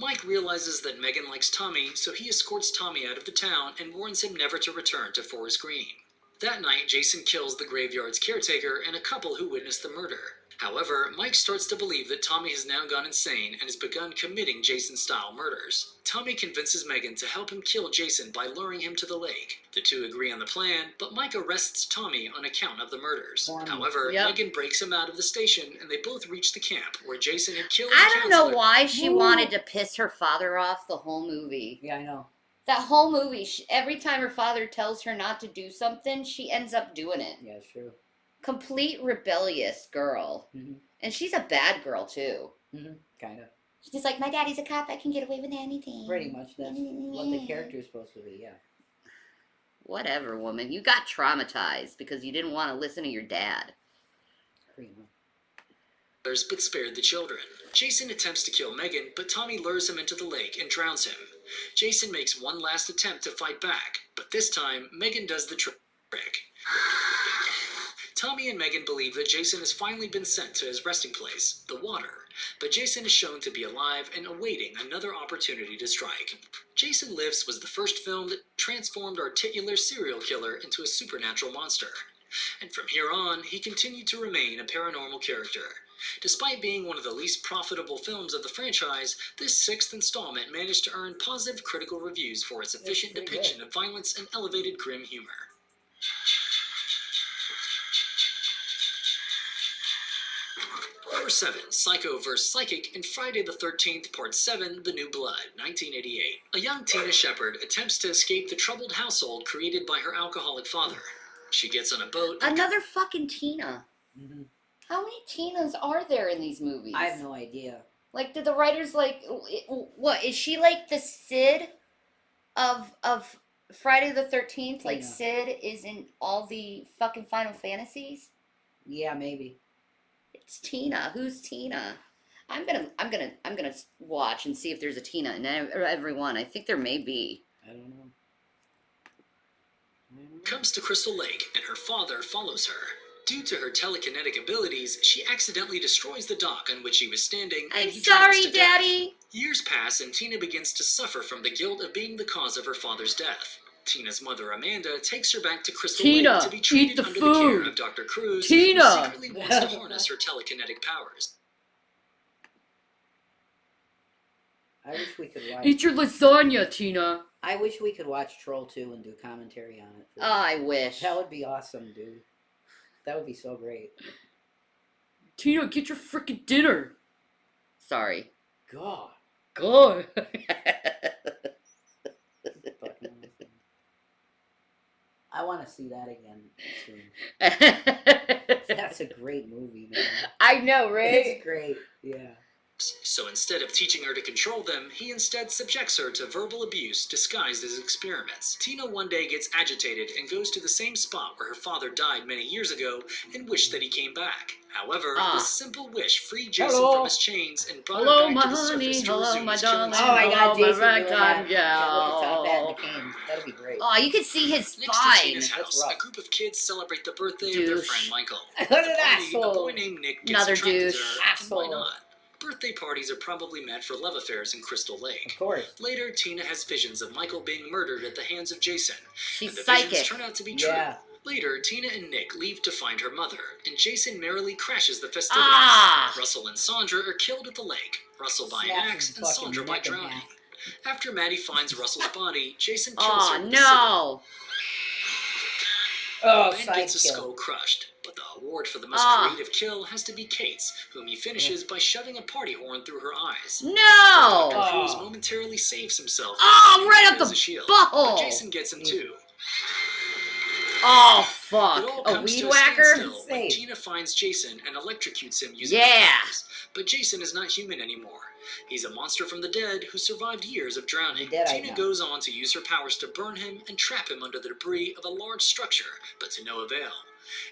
Mike realizes that Megan likes Tommy, so he escorts Tommy out of the town and warns him never to return to Forest Green. That night, Jason kills the graveyard's caretaker and a couple who witnessed the murder. However, Mike starts to believe that Tommy has now gone insane and has begun committing Jason-style murders. Tommy convinces Megan to help him kill Jason by luring him to the lake. The two agree on the plan, but Mike arrests Tommy on account of the murders. However, Megan breaks him out of the station and they both reach the camp where Jason had killed the I don't know why she wanted to piss her father off the whole movie. Yeah, I know. That whole movie, every time her father tells her not to do something, she ends up doing it. Yeah, it's true. Complete rebellious girl. Mm-hmm. And she's a bad girl, too. Mm-hmm. Kind of. She's just like, my daddy's a cop, I can get away with anything. Pretty much, that's what the character is supposed to be, yeah. Whatever, woman. You got traumatized because you didn't want to listen to your dad. Pretty much. But spared the children. Jason attempts to kill Megan, but Tommy lures him into the lake and drowns him. Jason makes one last attempt to fight back, but this time, Megan does the trick. Tommy and Megan believe that Jason has finally been sent to his resting place, the water, but Jason is shown to be alive and awaiting another opportunity to strike. Jason Lives was the first film that transformed our titular serial killer into a supernatural monster. And from here on, he continued to remain a paranormal character. Despite being one of the least profitable films of the franchise, this sixth installment managed to earn positive critical reviews for its efficient depiction of violence and elevated grim humor. Number 7, Psycho vs. Psychic in Friday the 13th, Part 7, The New Blood, 1988. A young Tina Shepard attempts to escape the troubled household created by her alcoholic father. She gets on a boat. Another fucking Tina. Mm-hmm. How many Tinas are there in these movies? I have no idea. Like, did the writers, like, what, is she like the Sid of Friday the 13th? Like, Sid is in all the fucking Final Fantasies? Yeah, maybe. It's Tina. Who's Tina? I'm gonna watch and see if there's a Tina in every one. I think there may be. I don't know. Comes to Crystal Lake, and her father follows her. Due to her telekinetic abilities, she accidentally destroys the dock on which he was standing. I'm sorry, Daddy! Years pass, and Tina begins to suffer from the guilt of being the cause of her father's death. Tina's mother, Amanda, takes her back to Crystal Lake to be treated under the care of Dr. Cruz, who secretly wants to harness her telekinetic powers. I wish we could watch... Eat your lasagna, Tina! I wish we could watch Troll 2 and do commentary on it. Oh, I wish. That would be awesome, dude. That would be so great. Tina, get your frickin' dinner! Sorry. God. God. I want to see that again soon. That's a great movie, man. I know, right? It's great, yeah. So instead of teaching her to control them, he instead subjects her to verbal abuse disguised as experiments. Tina one day gets agitated and goes to the same spot where her father died many years ago and wished that he came back. However, this simple wish freed Jason from his chains and brought him back to the surface to resume his killing. Oh my God, Jason! That'd be great. Oh, you can see his spine. Next to Tina's house, a group of kids celebrate the birthday of their friend Michael. What an asshole! A boy named Nick gets attracted to her. Why not? Birthday parties are probably meant for love affairs in Crystal Lake. Of course. Later, Tina has visions of Michael being murdered at the hands of Jason. She's and the psychic. visions turn out to be true. Later, Tina and Nick leave to find her mother, and Jason merrily crashes the festivities. Russell and Sandra are killed at the lake, Russell by an axe and Sandra by drowning. After Maddie finds Russell's body, Jason kills her with no! Ben gets his skull crushed, but the award for the most creative kill has to be Kate's, whom he finishes by shoving a party horn through her eyes. No! Dr. Cruz momentarily saves himself. Right up the butthole! But Jason gets him too. Oh, fuck. It all A comes weed to whacker? When Tina finds Jason and electrocutes him using flames. But Jason is not human anymore. He's a monster from the dead who survived years of drowning. Tina goes on to use her powers to burn him and trap him under the debris of a large structure, but to no avail.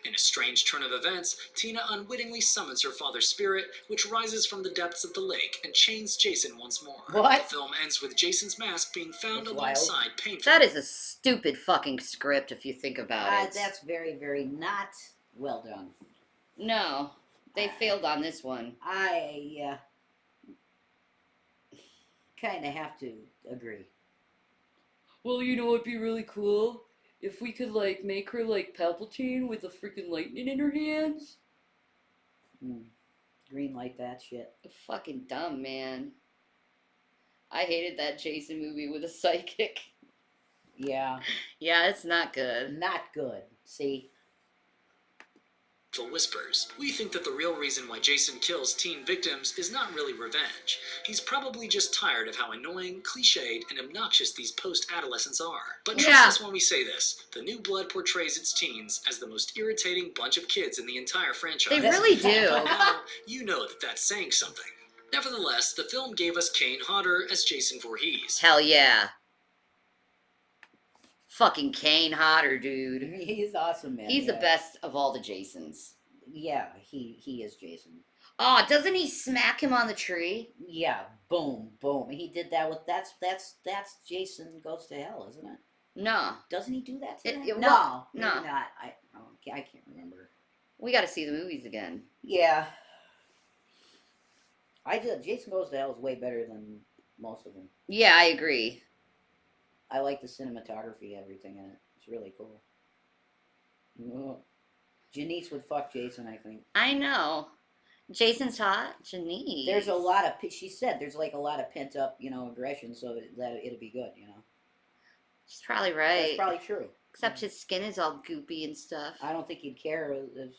In a strange turn of events, Tina unwittingly summons her father's spirit, which rises from the depths of the lake and chains Jason once more. What? The film ends with Jason's mask being found alongside Painful. That is a stupid fucking script if you think about it. That's very, very not well done. No, they failed on this one. kind of have to agree. Well, you know, it'd be really cool if we could, like, make her like Palpatine with a freaking lightning in her hands. Green light that shit. Fucking dumb, man. I hated that Jason movie with a psychic. Yeah. Yeah, it's not good. Not good. See? Whispers. We think that the real reason why Jason kills teen victims is not really revenge. He's probably just tired of how annoying, cliched, and obnoxious these post-adolescents are. But trust us when we say this, the new blood portrays its teens as the most irritating bunch of kids in the entire franchise. They really do. By now, you know that that's saying something. Nevertheless, the film gave us Kane Hodder as Jason Voorhees. Hell yeah. Fucking Kane Hodder, dude. He's awesome, man. He's the best of all the Jasons. Yeah, he is Jason. Oh, doesn't he smack him on the tree? Yeah, boom, boom. He did that with that's Jason Goes to Hell, isn't it? No. Doesn't he do that? No, maybe not. I can't remember. We got to see the movies again. Yeah. Jason Goes to Hell is way better than most of them. Yeah, I agree. I like the cinematography, everything in it. It's really cool. Janice would fuck Jason, I think. I know. Jason's hot. Janice. There's a lot of, she said, there's like a lot of pent up, aggression, so that it'll be good, She's probably right. That's probably true. Except his skin is all goopy and stuff. I don't think he'd care if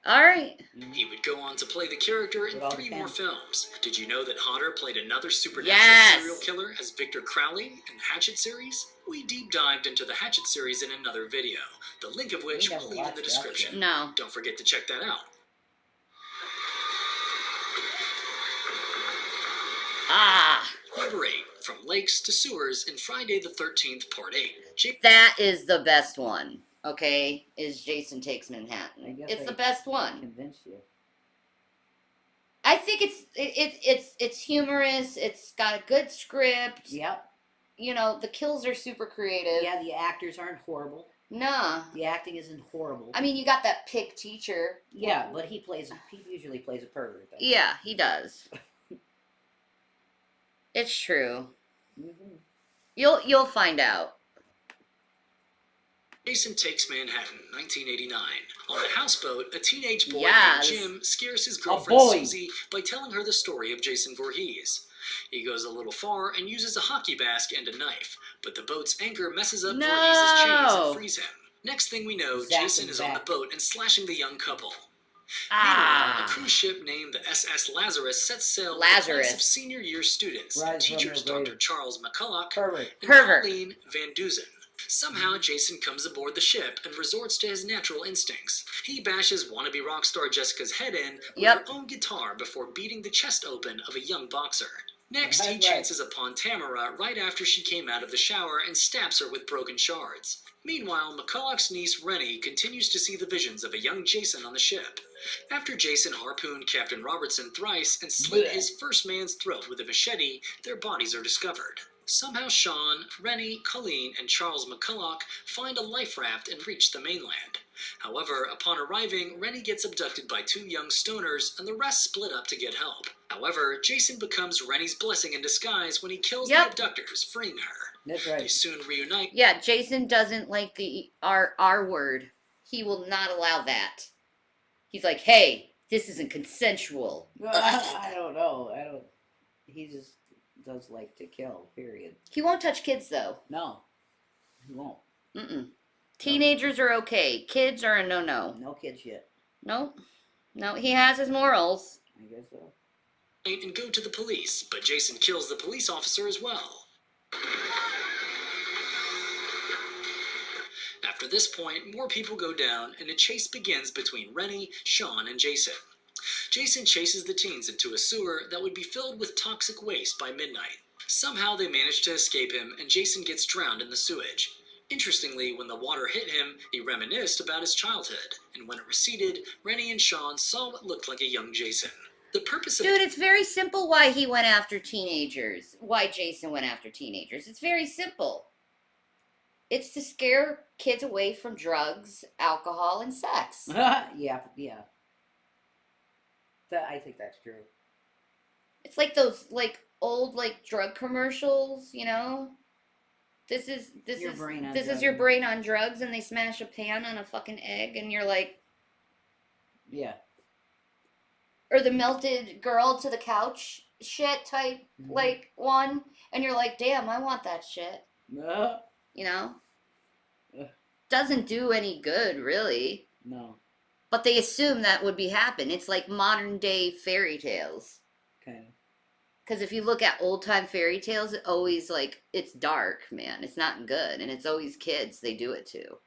all right. He would go on to play the character in 3 more films. Did you know that Hodder played another supernatural serial killer as Victor Crowley in the Hatchet series? We deep dived into the Hatchet series in another video, the link of which we'll leave in the description. No. Don't forget to check that out. Number 8. From Lakes to Sewers in Friday the 13th, Part 8. That is the best one. Okay, is Jason Takes Manhattan. It's the best one. Convince you. I think it's humorous. It's got a good script. Yep. The kills are super creative. Yeah, the actors aren't horrible. Nah. The acting isn't horrible. I mean, you got that pig teacher. Yeah, but he usually plays a pervert. Yeah, he does. It's true. Mm-hmm. You'll find out. Jason Takes Manhattan, 1989. On a houseboat, a teenage boy named Jim scares his girlfriend Susie by telling her the story of Jason Voorhees. He goes a little far and uses a hockey mask and a knife, but the boat's anchor messes up Voorhees' chains and frees him. Next thing we know, Jason is on the boat and slashing the young couple. Meanwhile, a cruise ship named the SS Lazarus sets sail with a class of senior year students, teachers Dr. Charles McCulloch and Colleen Van Duzen. Somehow, Jason comes aboard the ship and resorts to his natural instincts. He bashes wannabe rock star Jessica's head in with her own guitar before beating the chest open of a young boxer. Next, he chances upon Tamara right after she came out of the shower and stabs her with broken shards. Meanwhile, McCulloch's niece Rennie continues to see the visions of a young Jason on the ship. After Jason harpooned Captain Robertson thrice and slit his first man's throat with a machete, their bodies are discovered. Somehow Sean, Rennie, Colleen, and Charles McCulloch find a life raft and reach the mainland. However, upon arriving, Rennie gets abducted by 2 young stoners and the rest split up to get help. However, Jason becomes Rennie's blessing in disguise when he kills the abductors, freeing her. That's right. They soon reunite. Yeah, Jason doesn't like the R word. He will not allow that. He's like, hey, this isn't consensual. I don't know. He just does like to kill, period. He won't touch kids, though. No, he won't. Teenagers are okay. Kids are a no-no. No kids yet. No, he has his morals. I guess so. And go to the police, but Jason kills the police officer as well. After this point, more people go down, and a chase begins between Rennie, Sean, and Jason. Jason chases the teens into a sewer that would be filled with toxic waste by midnight. Somehow they manage to escape him, and Jason gets drowned in the sewage. Interestingly, when the water hit him, he reminisced about his childhood, and when it receded, Rennie and Sean saw what looked like a young Jason. The purpose of... Dude, it's very simple why he went after teenagers. Why Jason went after teenagers. It's very simple. It's to scare kids away from drugs, alcohol, and sex. Yeah. I think that's true. It's like those like old like drug commercials, you know? This is Your brain on this is drugs. your brain on drugs, and they smash a pan on a fucking egg, and you're like, Yeah. or the melted girl to the couch shit type Mhm. like one, and you're like, damn, I want that shit, No. you know? Ugh. Doesn't do any good, really. No. But they assume that would be happen. It's like modern day fairy tales. Kind of. Because if you look at old time fairy tales, it always like it's dark, man. It's not good, and it's always kids they do it to.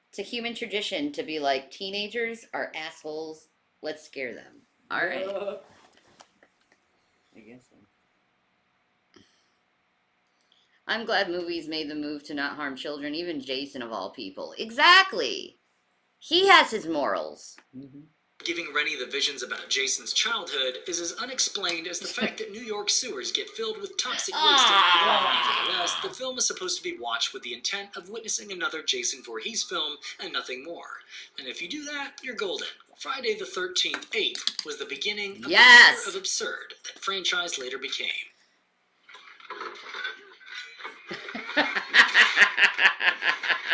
It's a human tradition to be like, teenagers are assholes. Let's scare them. All right. I guess so. I'm glad movies made the move to not harm children, even Jason of all people. Exactly. He has his morals. Mm-hmm. Giving Rennie the visions about Jason's childhood is as unexplained as the fact that New York sewers get filled with toxic waste. Nevertheless, the film is supposed to be watched with the intent of witnessing another Jason Voorhees film and nothing more. And if you do that, you're golden. Friday the 13th, 8 was the beginning of the Yes. year of absurd that franchise later became.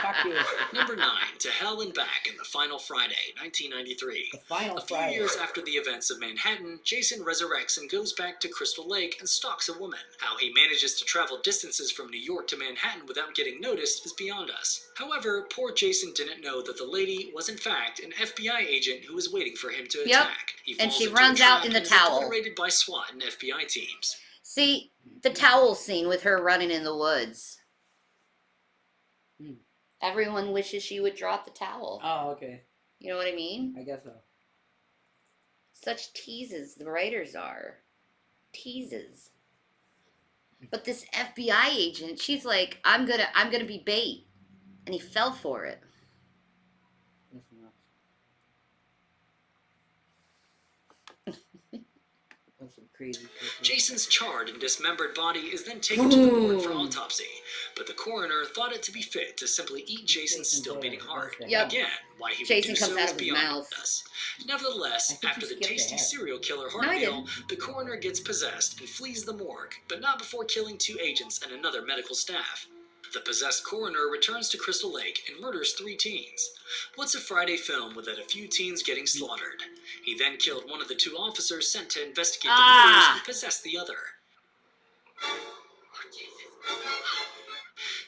Fuck you. Number 9, To Hell and Back in the Final Friday, 1993. The final A few Friday. years after the events of Manhattan, Jason resurrects and goes back to Crystal Lake and stalks a woman. How he manages to travel distances from New York to Manhattan without getting noticed is beyond us. However, poor Jason didn't know that the lady was in fact an FBI agent who was waiting for him to Yep. attack. He And falls she into runs a out trap in the and is towel. obliterated by SWAT and FBI teams. See, the towel scene with her running in the woods. Hmm. Everyone wishes she would drop the towel. Oh, okay. You know what I mean? I guess so. Such teases the writers are. Teases. But this FBI agent, she's like, I'm gonna be bait. And he fell for it. That's nuts. That's some crazy shit. Jason's charred and dismembered body is then taken to the morgue for autopsy, but the coroner thought it to be fit to simply eat Jason's still beating heart. Yep. Again, why he Jason would do comes so out is of his beyond mouth. us. I Nevertheless, think you after the skipped tasty ahead. serial killer No, heart I meal, didn't. the coroner gets possessed and flees the morgue, but not before killing 2 agents and another medical staff. The possessed coroner returns to Crystal Lake and murders 3 teens. What's a Friday film without a few teens getting slaughtered? He then killed one of the 2 officers sent to investigate the murders and possessed the other.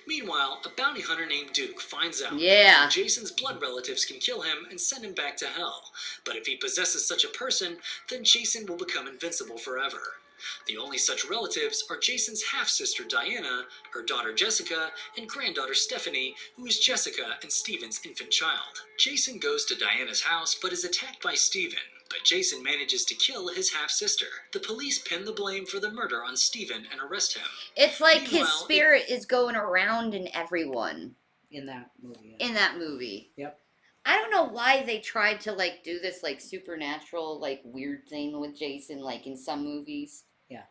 Meanwhile, a bounty hunter named Duke finds out Yeah. that Jason's blood relatives can kill him and send him back to hell. But if he possesses such a person, then Jason will become invincible forever. The only such relatives are Jason's half-sister Diana, her daughter Jessica, and granddaughter Stephanie, who is Jessica and Steven's infant child. Jason goes to Diana's house but is attacked by Steven, but Jason manages to kill his half-sister. The police pin the blame for the murder on Steven and arrest him. It's like his Meanwhile, spirit is going around in everyone In that movie. Yeah. in that movie. Yep. I don't know why they tried to like do this like supernatural like weird thing with Jason like in some movies. Yeah.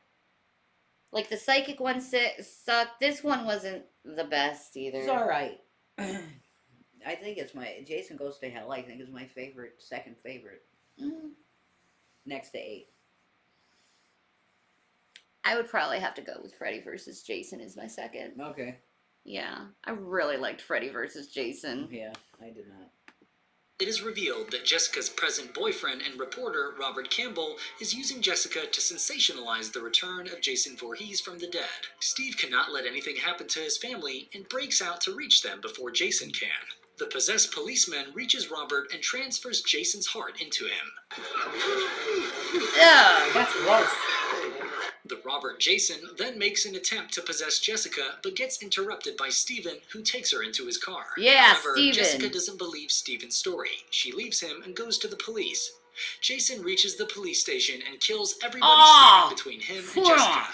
Like the psychic one sucked. This one wasn't the best either. It's alright. I think it's my Jason Goes to Hell, I think is my favorite, second favorite. Mm. Next to 8. I would probably have to go with Freddy versus Jason as my second. Okay. Yeah, I really liked Freddy versus Jason. Yeah, I did not. It is revealed that Jessica's present boyfriend and reporter, Robert Campbell, is using Jessica to sensationalize the return of Jason Voorhees from the dead. Steve cannot let anything happen to his family and breaks out to reach them before Jason can. The possessed policeman reaches Robert and transfers Jason's heart into him. Ugh. That's gross. The Robert Jason then makes an attempt to possess Jessica, but gets interrupted by Steven, who takes her into his car. Yeah, However, Steven. Jessica doesn't believe Steven's story. She leaves him and goes to the police. Jason reaches the police station and kills everybody standing between him and Jessica.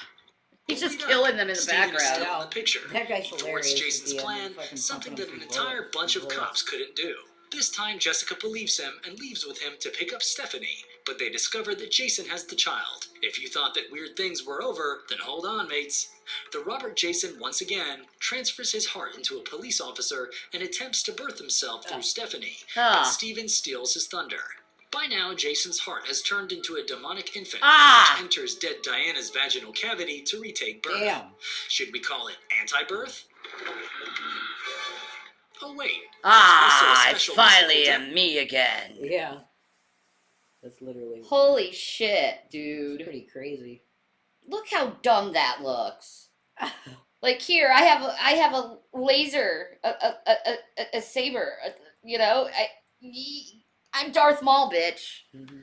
He's just killing them in the Steven is still background. in the picture. That guy's He thwarts hilarious at Jason's the end, plan, fucking something pumping that an him entire full bunch of bullets. cops couldn't do. This time, Jessica believes him and leaves with him to pick up Stephanie, but they discover that Jason has the child. If you thought that weird things were over, then hold on, mates. The Robert Jason once again transfers his heart into a police officer and attempts to birth himself through Stephanie, but Steven steals his thunder. By now, Jason's heart has turned into a demonic infant, which enters dead Diana's vaginal cavity to retake birth. Damn. Should we call it anti-birth? Oh wait. It's finally me again. Yeah. That's literally Holy shit, dude. pretty crazy. Look how dumb that looks. Like here, I have a laser, a saber. You know, I'm Darth Maul, bitch. Mm-hmm.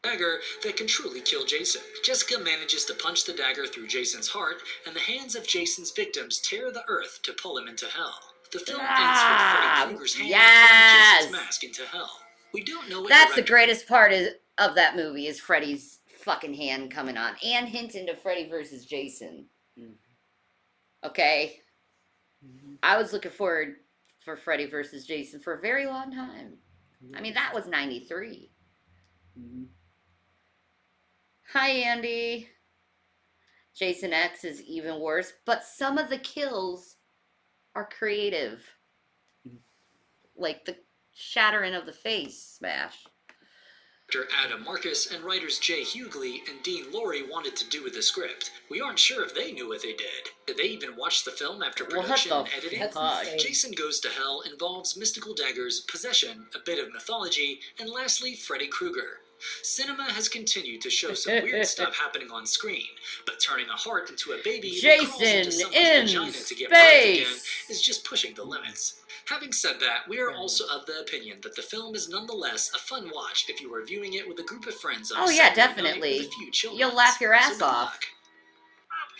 Dagger that can truly kill Jason. Jessica manages to punch the dagger through Jason's heart, and the hands of Jason's victims tear the earth to pull him into hell. The film ends with Freddy Krueger's hand pulling Jason's mask into hell. We don't know what That's the greatest part of that movie is Freddy's fucking hand coming on, and hinting to Freddy versus Jason. Mm-hmm. Okay? Mm-hmm. I was looking forward for Freddy versus Jason for a very long time. I mean, that was 93. Mm-hmm. Hi, Andy. Jason X is even worse, but some of the kills are creative. Like the shattering of the face smash. Director Adam Marcus and writers Jay Hughley and Dean Lorey wanted to do with the script. We aren't sure if they knew what they did. Did they even watch the film after production and editing? Jason Goes to Hell involves mystical daggers, possession, a bit of mythology, and lastly, Freddy Krueger. Cinema has continued to show some weird stuff happening on screen, but turning a heart into a baby that crawls into someone's vagina to get birth again is just pushing the limits. Having said that, we are also of the opinion that the film is nonetheless a fun watch if you are viewing it with a group of friends on Saturday definitely. Night with a few children. You'll laugh your ass off. Up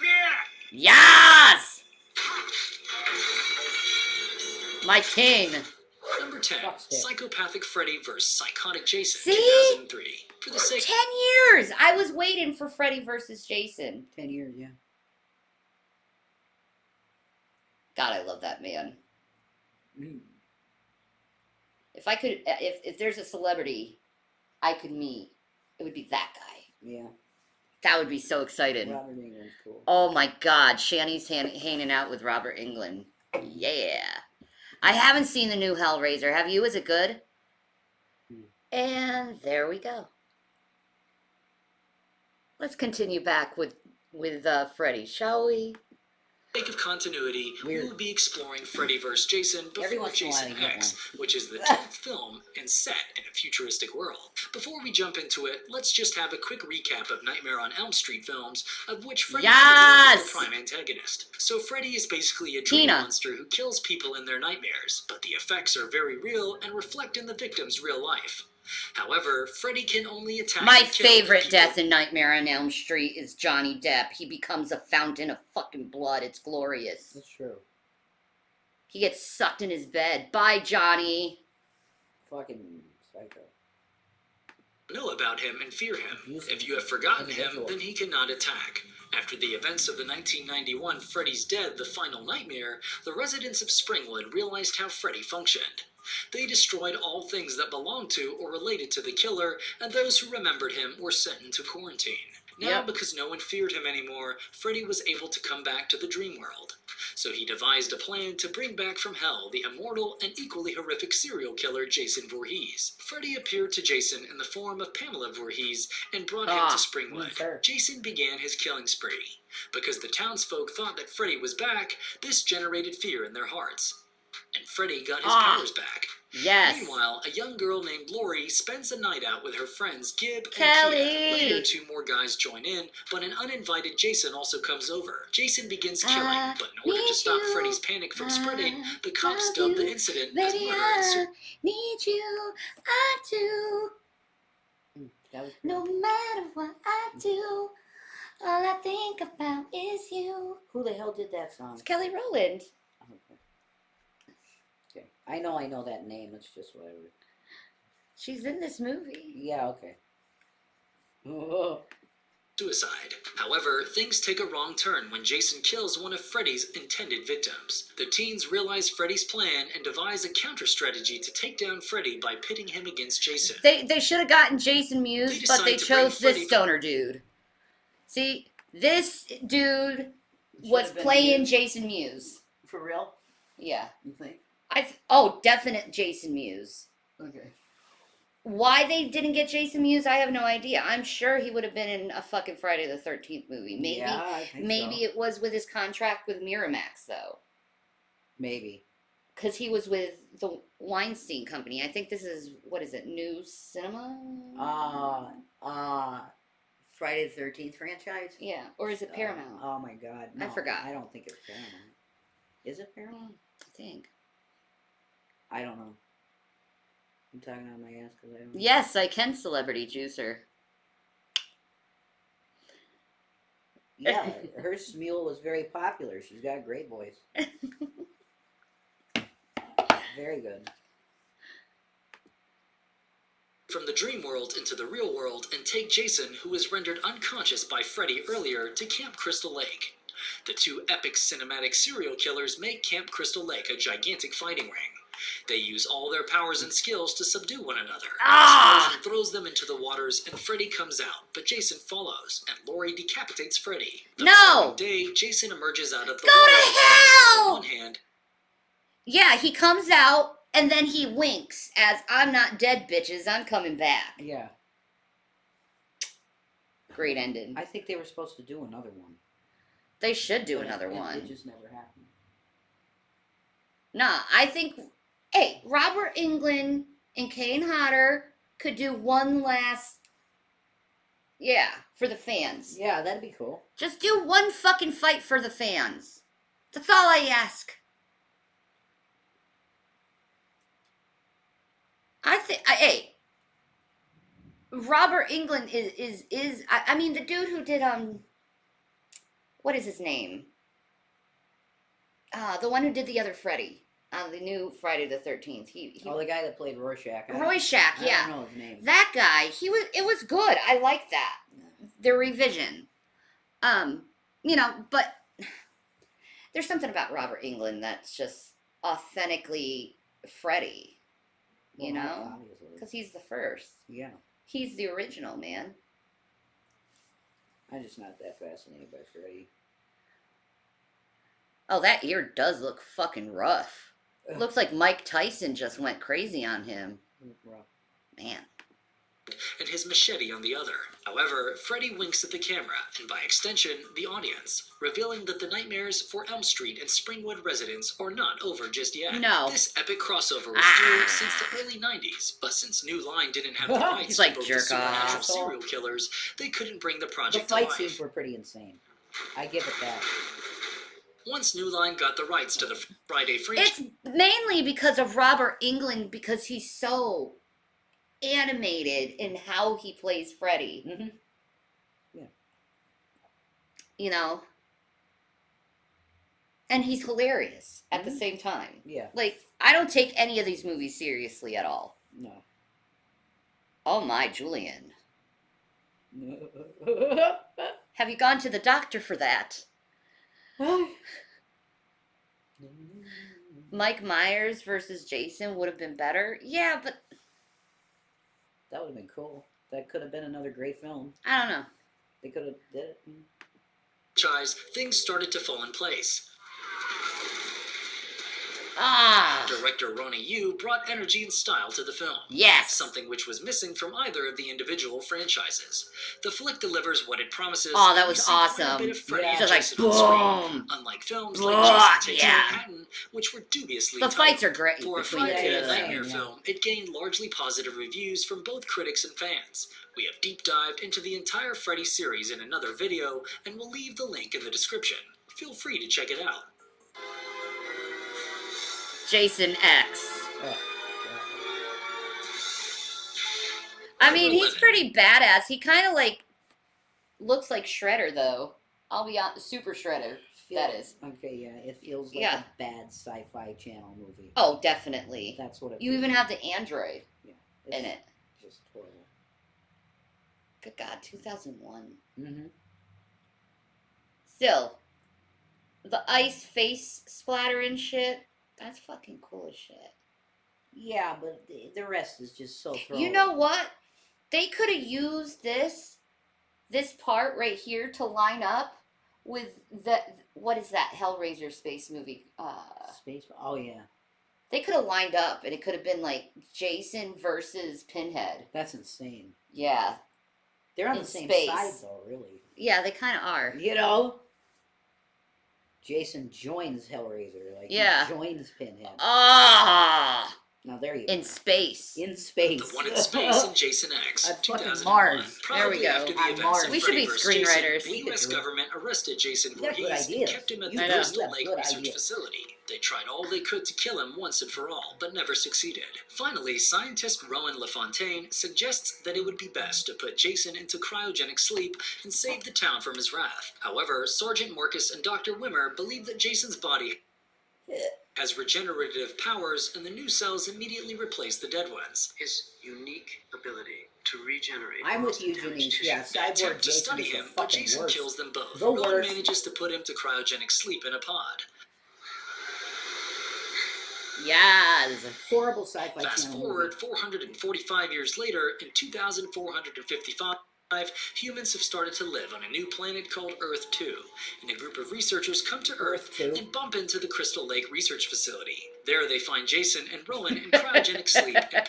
here! Yes! My king. Number 10, Psychopathic Freddy vs. Psychotic Jason, See? 2003. For the sake 10 years! I was waiting for Freddy versus Jason. 10 years, yeah. God, I love that man. Mm. If I could, if there's a celebrity I could meet, it would be that guy. Yeah. That would be so exciting. Robert England's cool. Oh my God, Shanny's hanging out with Robert Englund. Yeah. I haven't seen the new Hellraiser. Have you? Is it good? And there we go. Let's continue back with Freddy, shall we? For the sake of continuity, we will be exploring Freddy vs. Jason before Jason X, which is the 10th film and set in a futuristic world. Before we jump into it, let's just have a quick recap of Nightmare on Elm Street films, of which Freddy is the prime antagonist. So Freddy is basically a dream monster who kills people in their nightmares, but the effects are very real and reflect in the victim's real life. However, Freddy can only attack. My favorite death in Nightmare on Elm Street is Johnny Depp. He becomes a fountain of fucking blood. It's glorious. That's true. He gets sucked in his bed. Bye, Johnny. Fucking psycho. Know about him and fear him. If you have forgotten him, then he cannot attack. After the events of the 1991 Freddy's Dead: The Final Nightmare, the residents of Springwood realized how Freddy functioned. They destroyed all things that belonged to or related to the killer, and those who remembered him were sent into quarantine. Now, because no one feared him anymore, Freddy was able to come back to the dream world. So he devised a plan to bring back from hell the immortal and equally horrific serial killer Jason Voorhees. Freddy appeared to Jason in the form of Pamela Voorhees and brought him to Springwood. Jason began his killing spree. Because the townsfolk thought that Freddy was back, this generated fear in their hearts. And Freddy got his powers back. Yes. Meanwhile, a young girl named Lori spends a night out with her friends Gib and Kelly. Kia. Later, two more guys join in, but an uninvited Jason also comes over. Jason begins killing, but in order to stop Freddy's panic from spreading, the cops dub the incident as murder and need you, I do. No matter what I do, all I think about is you. Who the hell did that song? It's Kelly Rowland. Okay. I know that name. It's just whatever. She's in this movie. Yeah, okay. Oh. suicide. However, things take a wrong turn when Jason kills one of Freddy's intended victims. The teens realize Freddy's plan and devise a counter-strategy to take down Freddy by pitting him against Jason. They should have gotten Jason They Mewes, decide but they to bring chose Freddy this stoner dude. See, this dude was Should've been playing Mewes. Jason Mewes. For real? Yeah. You think? Definite Jason Mewes. Okay. Why they didn't get Jason Mewes, I have no idea. I'm sure he would have been in a fucking Friday the 13th movie. Maybe, Yeah, I think maybe so. it was with his contract with Miramax though, Maybe. because he was with the Weinstein Company. I think this is what is it? New Cinema? Friday the 13th franchise? Yeah, or is it Paramount? Oh my god. No, I forgot. I don't think it's Paramount. Is it Paramount? I think. I don't know. I'm talking out my ass because I don't know. Yes, I can celebrity juicer. Yeah, her mule was very popular. She's got a great voice. Very good. From the dream world into the real world and take Jason, who was rendered unconscious by Freddy earlier, to Camp Crystal Lake. The two epic cinematic serial killers make Camp Crystal Lake a gigantic fighting ring. They use all their powers and skills to subdue one another. Ah! An explosion throws them into the waters and Freddy comes out, but Jason follows, and Laurie decapitates Freddy. The No! following day, Jason emerges out of the Go to water hell! on one hand. Yeah, he comes out and then he winks as I'm not dead, bitches. I'm coming back. Yeah. Great ending. I think they were supposed to do another one. They should do But another one. It just never happened. Nah, I think, hey, Robert Englund and Kane Hodder could do one last, yeah, for the fans. Yeah, that'd be cool. Just do one fucking fight for the fans. That's all I ask. Hey, Robert Englund is I mean, the dude who did, what is his name? The one who did the other Freddy. The new Friday the 13th. He Oh, the guy that played Rorschach. Rorschach, yeah. I don't know his name. That guy, it was good. I like that. The revision. But there's something about Robert Englund that's just authentically Freddy, you Well, know? obviously. Because he's the first. Yeah. He's the original, man. I'm just not that fascinated by Freddy. Oh, that ear does look fucking rough. Ugh. Looks like Mike Tyson just went crazy on him. Rough. Man. And his machete on the other. However, Freddy winks at the camera, and by extension, the audience, revealing that the nightmares for Elm Street and Springwood residents are not over just yet. No. This epic crossover was due since the early 90s, but since New Line didn't have the rights He's to like, both the jerk supernatural off. serial killers, they couldn't bring the The project to fight life. scenes were pretty insane. I give it that. Once New Line got the rights to the Friday franchise, It's mainly because of Robert Englund, because he's so animated in how he plays Freddy. Mm-hmm. Yeah. You know? And he's hilarious at the same time. Yeah. Like, I don't take any of these movies seriously at all. No. Oh my, Julian. Have you gone to the doctor for that? Mike Myers versus Jason would have been better. Yeah, but That would have been cool. That could have been another great film. I don't know. They could have did it. things started to fall in place. Ah, Director Ronnie Yu brought energy and style to the film. yes. Something which was missing from either of the individual franchises. The flick delivers what it promises. Oh, that and we was see quite a awesome. bit of Freddy Yeah. and Just like, Jason on screen. boom. Unlike films Blah, like Jason Takes yeah. Manhattan, which were dubiously The tight. fights are great For a between the Friday two the of Nightmare them. yeah. film, it gained largely positive reviews from both critics and fans. We have deep dived into the entire Freddy series in another video, and we'll leave the link in the description. Feel free to check it out. Jason X. Oh, I mean, he's 11. pretty badass. He kind of like looks like Shredder, though. I'll be honest, Super Shredder. That is. Okay, yeah. It feels like Yeah. a bad sci-fi channel movie. Oh, definitely. That's what it You feels even like. have the android Yeah. in it. Just horrible. Good God, 2001. Mm-hmm. Still, the ice face splatter and shit, that's fucking cool as shit. Yeah, but the rest is just so throwaway. You know what? They could have used this part right here to line up with what is that Hellraiser space movie? Space. Oh yeah, They could have lined up, and it could have been like Jason versus Pinhead. that's insane. Yeah, They're on in the same space. side though, really. Yeah, they kind of are. You know, Jason joins Hellraiser. Like Yeah. he joins Pinhead. Ah, Now there you in go. space. In space. The one in space in Jason X, At fucking 2001. Mars. There we Probably go. after the On events Mars. of We should Freddy be vs. screenwriters. Jason, We the could U.S. do it. government arrested Jason You got good Voorhees and ideas. kept him at You the do. Crystal You have Lake good Research ideas. Facility. They tried all they could to kill him once and for all, but never succeeded. Finally, scientist Rowan LaFontaine suggests that it would be best to put Jason into cryogenic sleep and save the town from his wrath. However, Sergeant Marcus and Dr. Wimmer believe that Jason's body has regenerative powers, and the new cells immediately replace the dead ones. His unique ability to regenerate. I'm with you, Janice. Yeah, They Cyborg attempt to Jason study is the him, but fucking Jason worst. kills them both. The Rowan worst. manages to put him to cryogenic sleep in a pod. Yes. Horrible sci-fi Fast channel forward movie. 445 years later, in 2455, humans have started to live on a new planet called Earth 2, and a group of researchers come to Earth 2. and bump into the Crystal Lake Research Facility. There they find Jason and Rowan in cryogenic sleep and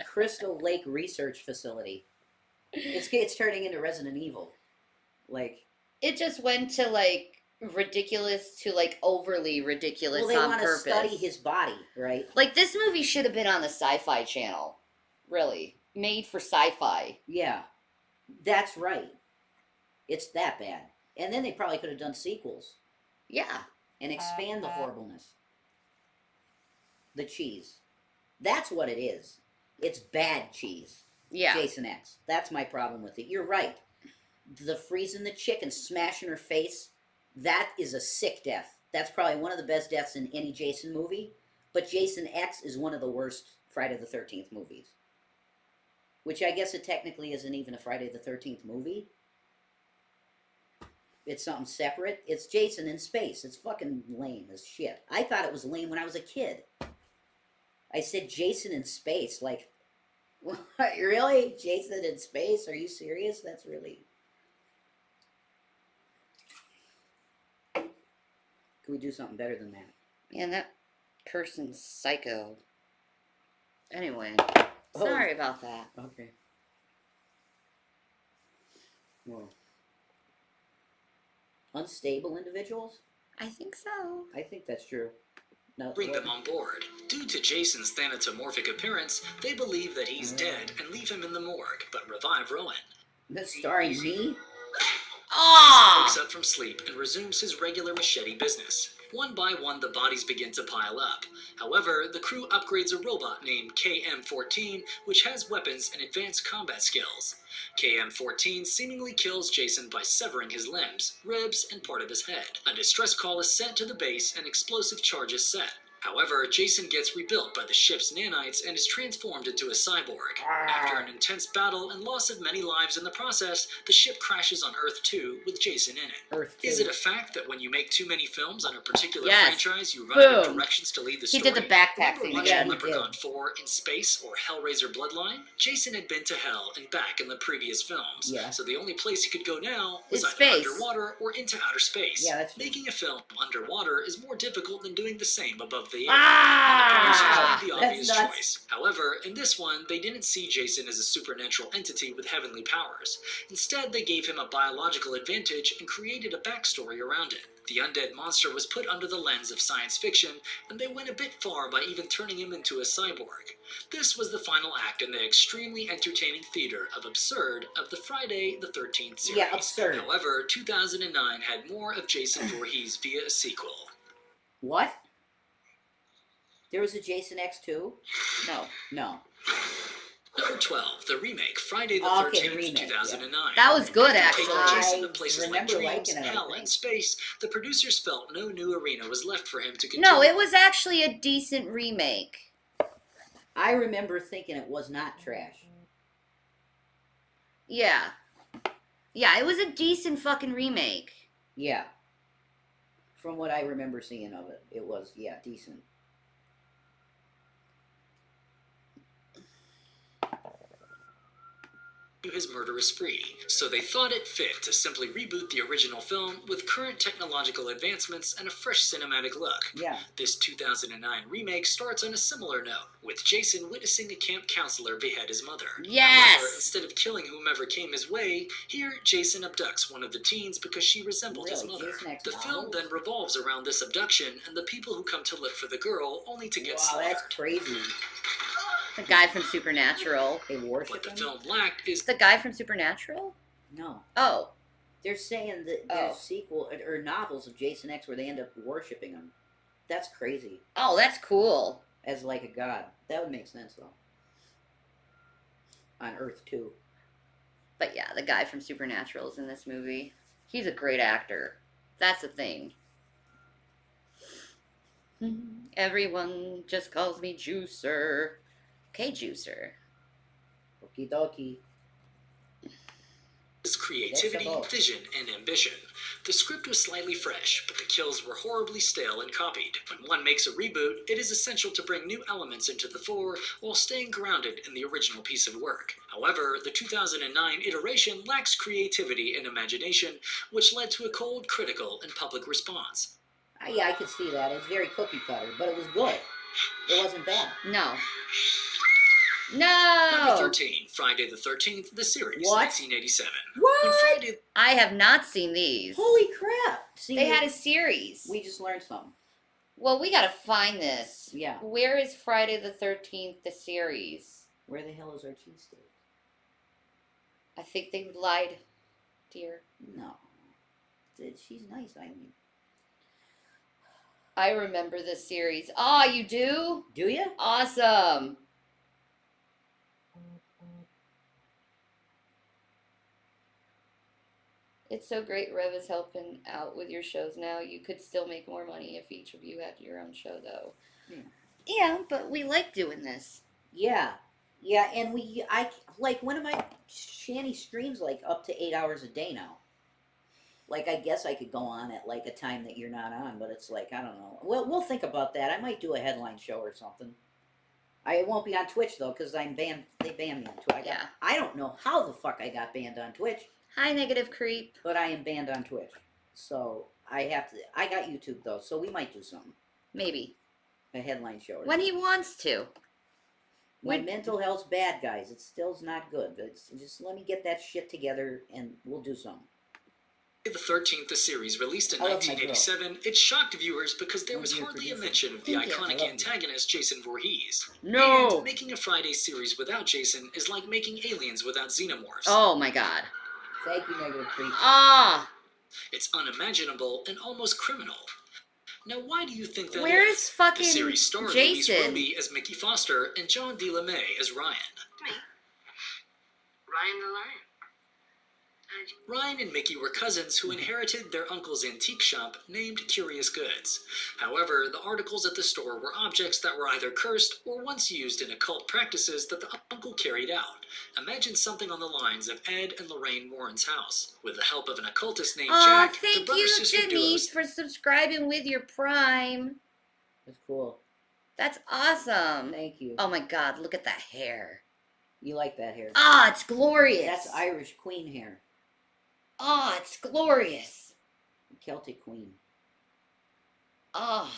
Crystal Lake Research Facility. It's turning into Resident Evil. Like, It just went to like ridiculous to like overly ridiculous well, they on want to purpose. study his body, right? Like this movie should have been on the Sci-Fi Channel. Really, made for sci-fi. Yeah, that's right. It's that bad. And then they probably could have done sequels Yeah. and expand the horribleness. The cheese. That's what it is. It's bad cheese. Yeah. Jason X. That's my problem with it. You're right. The freezing the chick and smashing her face, that is a sick death. That's probably one of the best deaths in any Jason movie. But Jason X is one of the worst Friday the 13th movies. Which I guess it technically isn't even a Friday the 13th movie. It's something separate. It's Jason in space. It's fucking lame as shit. I thought it was lame when I was a kid. I said Jason in space, like, what, really? Jason in space? Are you serious? That's really... Can we do something better than that? Man, that person's psycho. Anyway, Oh. sorry about that. Okay. Well, unstable individuals? I think so. I think that's true. No, bring well, them on board. Due to Jason's thanatomorphic appearance, they believe that he's dead and leave him in the morgue, but revive Rowan. that's starring me? Ah! Wakes up from sleep and resumes his regular machete business. One by one, the bodies begin to pile up. However, the crew upgrades a robot named KM-14, which has weapons and advanced combat skills. KM-14 seemingly kills Jason by severing his limbs, ribs, and part of his head. A distress call is sent to the base and explosive charges set. However, Jason gets rebuilt by the ship's nanites and is transformed into a cyborg. After an intense battle and loss of many lives in the process, the ship crashes on Earth 2 with Jason in it. Earth Is 2. it a fact that when you make too many films on a particular Yes. franchise, you run out of Boom. directions to lead the He story? did the backpack Remember thing watching again. Leprechaun 4 in Space or Hellraiser Bloodline? Jason had been to hell and back in the previous films, Yeah. so the only place he could go now was Is either space. underwater or into outer space. Yeah, that's true. Making a film underwater is more difficult than doing the same above the air. Ah! And the producers made the That's obvious nuts. choice. However, in this one, they didn't see Jason as a supernatural entity with heavenly powers. Instead, they gave him a biological advantage and created a backstory around it. The undead monster was put under the lens of science fiction, and they went a bit far by even turning him into a cyborg. This was the final act in the extremely entertaining theater of absurd of the Friday the 13th series. Yeah, absurd. However, 2009 had more of Jason Voorhees via a sequel. What? There was a Jason X2? No. No. Number 12, the remake, Friday the Okay, 13th, the remake, 2009. That was good, After actually. taking Jason to I places like remember dreams, liking it, I hell, think. and space, the producers felt no new arena was left for him to continue. No, it was actually a decent remake. I remember thinking it was not trash. Yeah. Yeah, it was a decent fucking remake. Yeah. From what I remember seeing of it, it was, yeah, decent. his murderous spree, so they thought it fit to simply reboot the original film with current technological advancements and a fresh cinematic look. Yeah. This 2009 remake starts on a similar note, with Jason witnessing a camp counselor behead his mother. Yes! However, instead of killing whomever came his way, here Jason abducts one of the teens because she resembled his Really? mother. Jason X The film novels? then revolves around this abduction and the people who come to look for the girl, only to get Wow, slaughtered. that's crazy. The guy from Supernatural. They worship What the him? film lacked is The guy from Supernatural? No. Oh. They're saying that there's sequel or novels of Jason X where they end up worshiping him. That's crazy. Oh, that's cool. As like a god. That would make sense though. On Earth too. But yeah, the guy from Supernatural is in this movie. He's a great actor. That's the thing. Everyone just calls me Juicer. Okay, Juicer. Okie dokie. creativity, That's about- vision, and ambition. The script was slightly fresh, but the kills were horribly stale and copied. When one makes a reboot, it is essential to bring new elements into the fore while staying grounded in the original piece of work. However, the 2009 iteration lacks creativity and imagination, which led to a cold, critical, and public response. Yeah, I could see that. It's very cookie cutter, but it was good. It wasn't bad. No. Number No! 13, Friday the 13th, the series, What? 1987. What? When Friday I have not seen these. Holy crap! See, They had a series. we just learned something. Well, we gotta find this. Yeah. Where is Friday the 13th, the series? Where the hell is our cheesesteak? I think they lied, dear. No. She's nice, I mean. I remember this series. Ah, you do? Do you? Awesome. It's so great Rev is helping out with your shows now. You could still make more money if each of you had your own show, though. Yeah. Yeah, but we like doing this. Yeah. Yeah, and I like one of my Shanny streams like up to 8 hours a day now. Like, I guess I could go on at like a time that you're not on, but it's like, I don't know. Well, we'll think about that. I might do a headline show or something. I won't be on Twitch though, because I'm banned. They banned me on Twitch. Yeah. I don't know how the fuck I got banned on Twitch, Hi, Negative Creep. but I am banned on Twitch. So I have to. I got YouTube though, so we might do something. Maybe. A headline show. Or When he something. wants to. My when- mental health's bad, guys. It still's not good. It's just let me get that shit together, and we'll do something. the 13th, the series, released in I love my 1987, it shocked viewers because there Thank was you for hardly a producing. mention of the Thank you. I iconic love you. antagonist Jason Voorhees. No. And making a Friday series without Jason is like making Aliens without xenomorphs. Oh my god. Thank you, Negative Creep. Ah. It's unimaginable and almost criminal. Now, why do you think that Where is? is fucking The series starred Louise Jason? Roby as Mickey Foster and John D. LeMay as Ryan. Me. Ryan the Lion. Ryan and Mickey were cousins who inherited their uncle's antique shop named Curious Goods. However, the articles at the store were objects that were either cursed or once used in occult practices that the uncle carried out. Imagine something on the lines of Ed and Lorraine Warren's house. With the help of an occultist named Aw, Jack, the thank you, brother-sister Denise, duos for subscribing with your Prime. That's cool. That's awesome. Thank you. Oh my god, look at that hair. You like that hair? Ah, it's glorious. That's Irish Queen hair. Ah, it's glorious. Celtic Queen. Ah.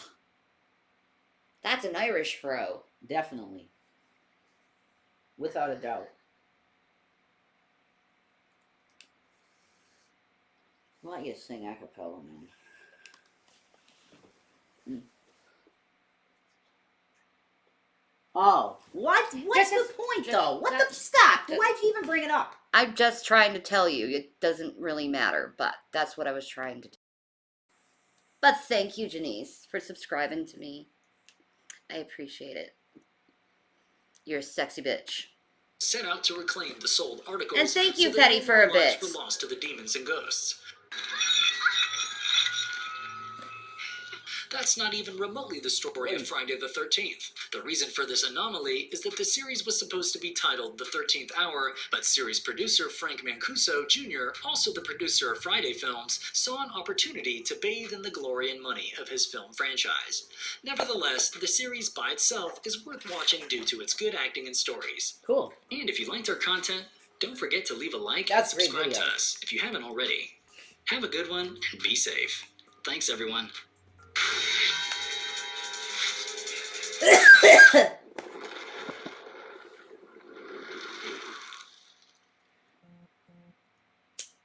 That's an Irish fro. Definitely. Without a doubt. Why don't you sing a cappella, man? Oh, what? What's Just- the point, just- though? What the? just- Stop! just- Why'd you even bring it up? I'm just trying to tell you, it doesn't really matter, but that's what I was trying to do. But thank you, Janice, for subscribing to me. I appreciate it. You're a sexy bitch. set out to reclaim the sold articles. And thank you, so that Petty, no for more a lives bit. were lost to the demons and ghosts. That's not even remotely the story of Friday the 13th. The reason for this anomaly is that the series was supposed to be titled The 13th Hour, but series producer Frank Mancuso Jr., also the producer of Friday films, saw an opportunity to bathe in the glory and money of his film franchise. Nevertheless, the series by itself is worth watching due to its good acting and stories. Cool. And if you liked our content, don't forget to leave a like That's and a great subscribe to video. us if you haven't already. Have a good one and be safe. Thanks, everyone.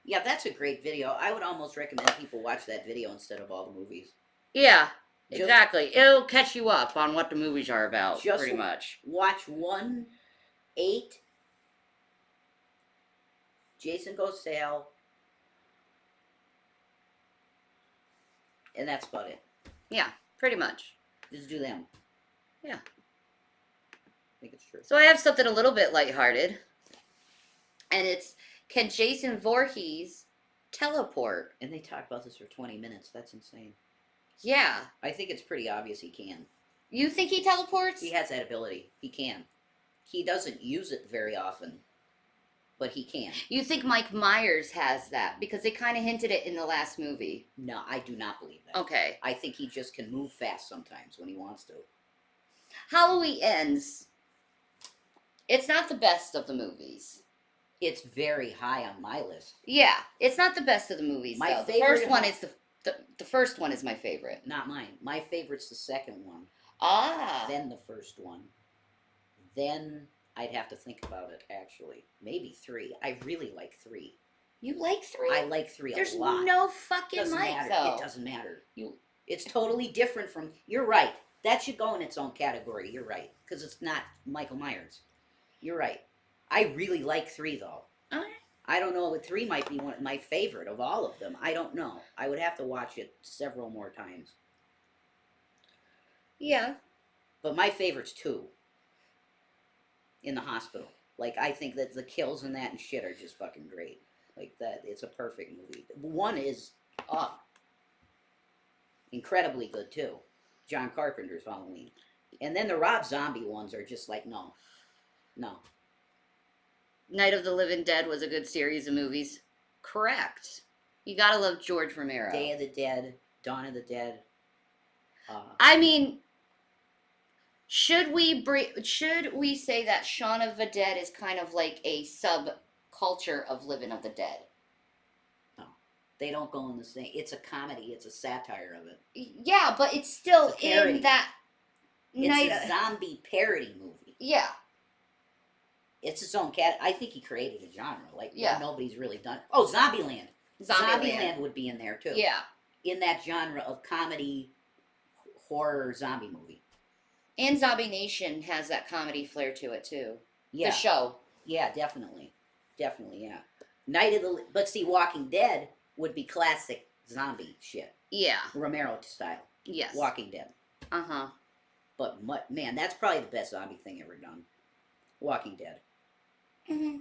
Yeah, that's a great video. I would almost recommend people watch that video instead of all the movies. Yeah, Just- exactly. It'll catch you up on what the movies are about, Just pretty much. Watch 1, 8, Jason Goes to Hell, and that's about it. Yeah, pretty much. Just do them. Yeah. I think it's true. So I have something a little bit lighthearted. And it's, can Jason Voorhees teleport? And they talk about this for 20 minutes. That's insane. Yeah. I think it's pretty obvious he can. You think he teleports? He has that ability. He can. He doesn't use it very often, but he can. You think Mike Myers has that? Because they kind of hinted it in the last movie. No, I do not believe that. Okay. I think he just can move fast sometimes when he wants to. Halloween Ends. It's not the best of the movies. It's very high on my list. Yeah, it's not the best of the movies. My though. The favorite first of one all- is the first one is my favorite. Not mine. My favorite's the second one. Ah. Then the first one. Then I'd have to think about it, actually. Maybe 3. I really like 3. You like 3? I like 3 There's a lot. no fucking Doesn't Mike matter. though. It doesn't matter. It's totally different from... You're right. That should go in its own category. You're right. Because it's not Michael Myers. You're right. I really like 3, though. Alright. I don't know. 3 might be one my favorite of all of them. I don't know. I would have to watch it several more times. Yeah. But my favorite's 2. In the hospital. Like, I think that the kills in that and shit are just fucking great. Like, that, it's a perfect movie. 1 is, incredibly good, too. John Carpenter's Halloween. And then the Rob Zombie ones are just like, no. No. Night of the Living Dead was a good series of movies. Correct. You gotta love George Romero. Day of the Dead, Dawn of the Dead. I mean, should we say that Shaun of the Dead is kind of like a subculture of Living of the Dead? No. They don't go in the same... It's a comedy. It's a satire of it. Yeah, but it's still It's a parody. in that night. It's a zombie parody movie. Yeah. It's its own cat. I think he created a genre. Like, Yeah. nobody's really done... Oh, Zombieland. Zombieland. Zombieland would be in there, too. Yeah. In that genre of comedy, horror, zombie movie. And Zombie Nation has that comedy flair to it too. Yeah. The show. Yeah, definitely. Definitely, yeah. But see, Walking Dead would be classic zombie shit. Yeah. Romero style. Yes. Walking Dead. Uh-huh. But, man, that's probably the best zombie thing ever done. Walking Dead. Mm-hmm.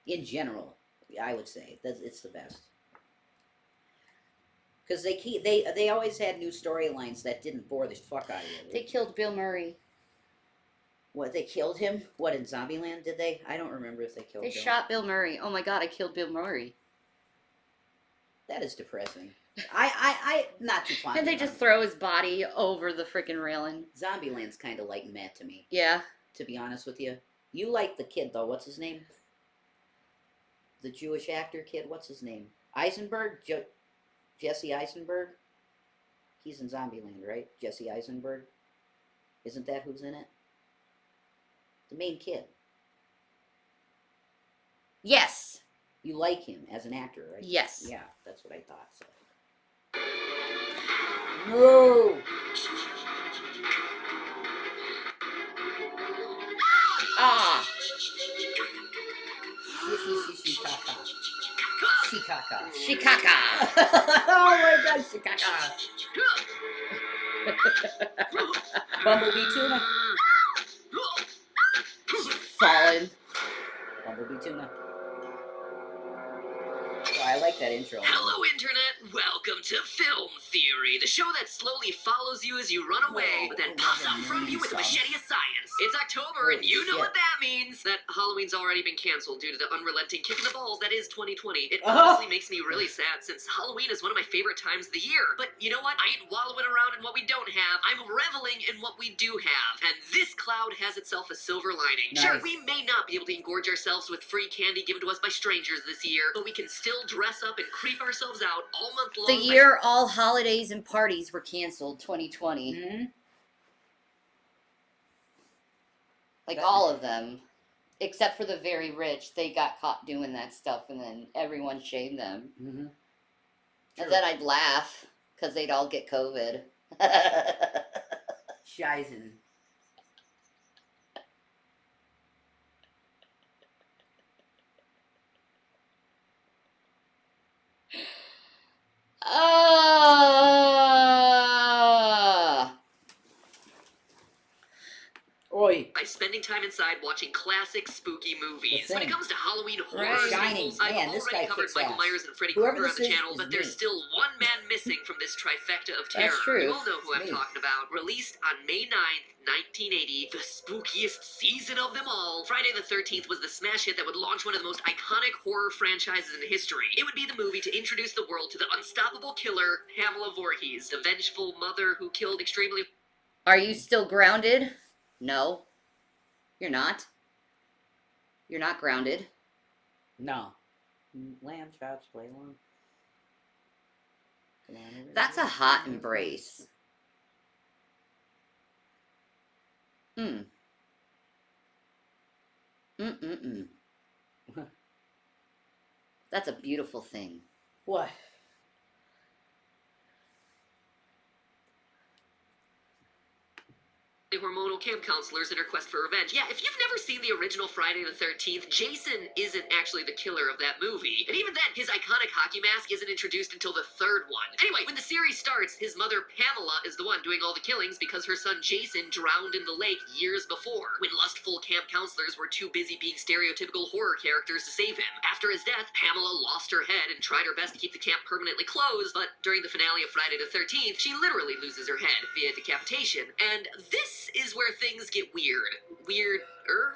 In general, I would say. It's the best. Because they always had new storylines that didn't bore the fuck out of you. They killed Bill Murray. What, they killed him? What, in Zombieland, did they? I don't remember if they killed They him. shot Bill Murray. Oh my god, I killed Bill Murray. That is depressing. I not too fond And they of just Zombie- throw his body over the freaking railing. Zombieland's kind of like meh to me, Yeah. to be honest with you. You like the kid, though. What's his name? The Jewish actor kid. What's his name? Eisenberg? Jesse Eisenberg? He's in Zombieland, right? Jesse Eisenberg? Isn't that who's in it? The main kid. Yes. You like him as an actor, right? Yes. Yeah, that's what I thought. So. No! Ah. Shikaka. Shikaka. Shikaka. Oh my god, Shikaka. Bumblebee tuna. Fallen. Bumblebee tuna. Oh, I like that intro. Hello, Internet. Welcome to Film Theory, the show that slowly follows you as you run away, but then pops out in front of you with a machete of science. It's October, and you know what that means. That Halloween's already been canceled due to the unrelenting kick in the balls that is 2020. It honestly makes me really sad, since Halloween is one of my favorite times of the year. But you know what? I ain't wallowing around in what we don't have. I'm reveling in what we do have. And this cloud has itself a silver lining. Nice. Sure, we may not be able to engorge ourselves with free candy given to us by strangers this year, but we can still dress up and creep ourselves out all month long. The year all holidays and parties were canceled, 2020. Mm-hmm. Like all of them. Except for the very rich. They got caught doing that stuff and then everyone shamed them. Mm-hmm. And then I'd laugh because they'd all get COVID. Shizen. Oi. By spending time inside watching classic spooky movies. The When it thing. comes to Halloween horror Right. Shining. sequels, I've Man, this already guy covered kicks Michael ass. Myers and Freddy Whoever Krueger on this the is channel, but me. there's still one man missing from this trifecta of terror. true. You all know who I'm Me. talking about. Released on May 9th, 1980, the spookiest season of them all, Friday the 13th was the smash hit that would launch one of the most iconic horror franchises in history. It would be the movie to introduce the world to the unstoppable killer, Pamela Voorhees, the vengeful mother who killed extremely... Are you still grounded? No. You're not. You're not grounded. No. Lamb chops, play along. Come on, everybody. That's a hot embrace. Mm. Mm-mm-mm. That's a beautiful thing. What? hormonal camp counselors in her quest for revenge. Yeah, if you've never seen the original Friday the 13th, Jason isn't actually the killer of that movie. And even then, his iconic hockey mask isn't introduced until the third one. Anyway, when the series starts, his mother Pamela is the one doing all the killings because her son Jason drowned in the lake years before, when lustful camp counselors were too busy being stereotypical horror characters to save him. After his death, Pamela lost her head and tried her best to keep the camp permanently closed, but during the finale of Friday the 13th, she literally loses her head via decapitation. And this is where things get weird. Weirder?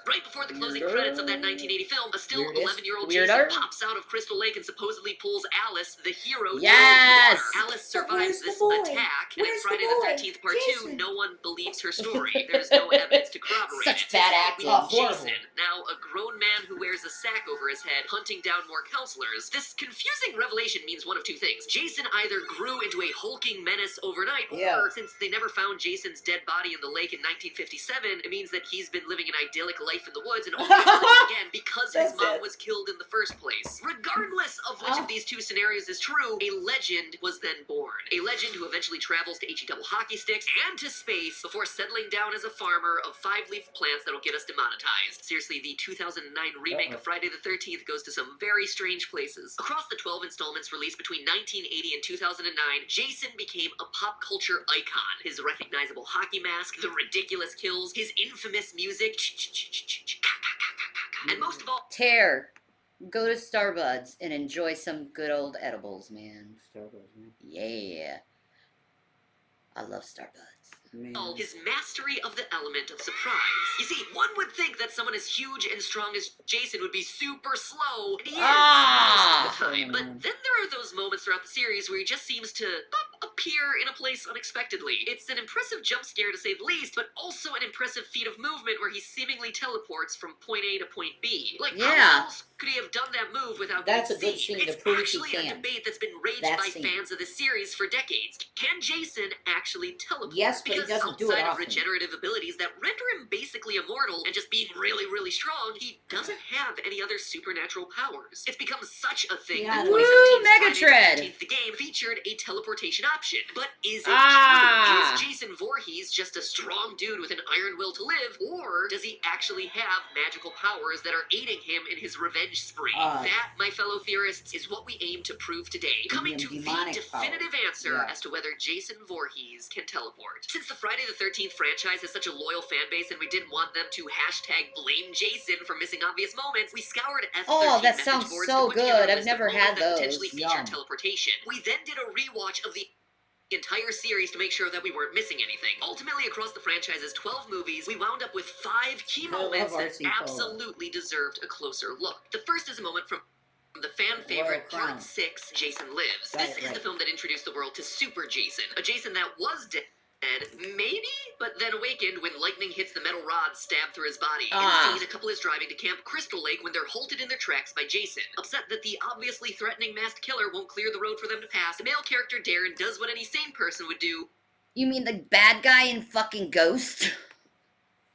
Right before the closing credits of that 1980 film, a still Weirdest. 11-year-old Weirder. Jason pops out of Crystal Lake and supposedly pulls Alice, the hero, Yes! down into the water. Alice But survives where's the this boy? attack, and in Where's the Friday the boy? 13th Part 2, Jason. no one believes her story. There's no evidence to corroborate Such it. bad We acting. have Horrible. Jason, now a grown man who wears a sack over his head, hunting down more counselors. This confusing revelation means one of two things. Jason either grew into a hulking menace overnight, or since they never found Jason's dead body in the lake in 1957, it means that he's been living an idyllic life in the woods and only living again because his That's mom it. was killed in the first place. Regardless of which of these two scenarios is true, a legend was then born. A legend who eventually travels to HE double hockey sticks and to space before settling down as a farmer of 5-leaf plants that'll get us demonetized. Seriously, the 2009 remake of Friday the 13th goes to some very strange places. Across the 12 installments released between 1980 and 2009, Jason became a pop culture icon. His recognizable hockey mask, the ridiculous kills, his infamous music, and most of all, Tear. Go to Starbucks and enjoy some good old edibles, man. Starbucks, man. Yeah. I love Starbucks. Man. his mastery of the element of surprise. You see, one would think that someone as huge and strong as Jason would be super slow, and he is most of the time. But then there are those moments throughout the series where he just seems to appear in a place unexpectedly. It's an impressive jump scare to say the least, but also an impressive feat of movement where he seemingly teleports from point A to point B. Like, Yeah. how else could he have done that move without That's being a good seen? scene to It's prove he actually a can. debate that's been raged That by scene. fans of the series for decades. Can Jason actually teleport? Yes, but he Because doesn't do it outside of often. regenerative abilities that render him basically immortal and just being really, really strong, he doesn't have any other supernatural powers. It's become such a thing Yeah, that Woo, 2017's Friday Megatread. the 13th, the game featured a teleportation option. contraption. But is it Ah. true? Is Jason Voorhees just a strong dude with an iron will to live, or does he actually have magical powers that are aiding him in his revenge spree? That, my fellow theorists, is what we aim to prove today, coming to the definitive answer as to whether Jason Voorhees can teleport. Since the Friday the 13th franchise has such a loyal fan base and we didn't want them to hashtag blame Jason for missing obvious moments, we scoured F13 Oh, that message sounds boards so to put together good. a I've list never of moments had that those. potentially featured Yum. teleportation. We then did a rewatch of the entire series to make sure that we weren't missing anything. Ultimately, across the franchise's 12 movies, we wound up with 5 key I love moments that RC Cola. absolutely deserved a closer look. The first is a moment from the fan favorite Royal Crown. Part 6, Jason Lives. Right, This is right. the film that introduced the world to Super Jason, a Jason that was dead, maybe, but then awakened when lightning hits the metal rod stabbed through his body. In the scene, a couple is driving to Camp Crystal Lake when they're halted in their tracks by Jason. Upset that the obviously threatening masked killer won't clear the road for them to pass, the male character Darren does what any sane person would do. You mean the bad guy in fucking Ghost?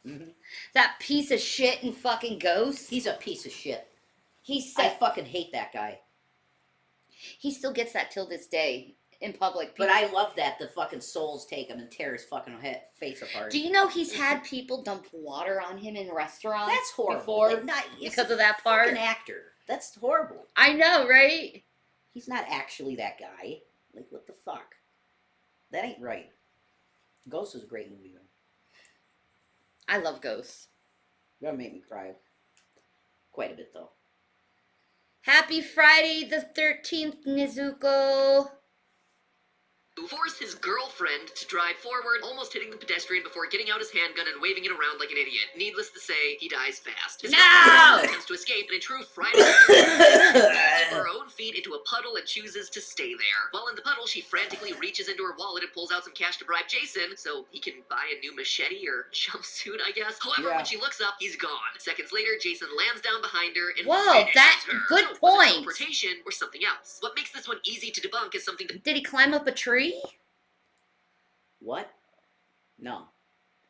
Mhm. That piece of shit in fucking Ghost? He's a piece of shit. He I said fucking hate that guy. he still gets that till this day in public. But I love that the fucking souls take him and tear his fucking face apart. Do you know he's had people dump water on him in restaurants? That's horrible. Before, It's because a of that part. fucking actor. That's horrible. I know, right? He's not actually that guy. Like, what the fuck? That ain't right. Ghost is a great movie, though. I love Ghosts. That'll make me cry. Quite a bit, though. Happy Friday the 13th, Nezuko. Who forced his girlfriend to drive forward, almost hitting the pedestrian before getting out his handgun and waving it around like an idiot. Needless to say, he dies fast. His No! girlfriend attempts to escape, and in true Friday falls over her own feet into a puddle and chooses to stay there. While in the puddle, she frantically reaches into her wallet and pulls out some cash to bribe Jason, so he can buy a new machete or jumpsuit, I guess. However, when she looks up, he's gone. Seconds later, Jason lands down behind her and Whoa, finishes that- her. good So, was it point. teleportation or something else? What makes this one easy to debunk is something Did he climb up a tree? What? No.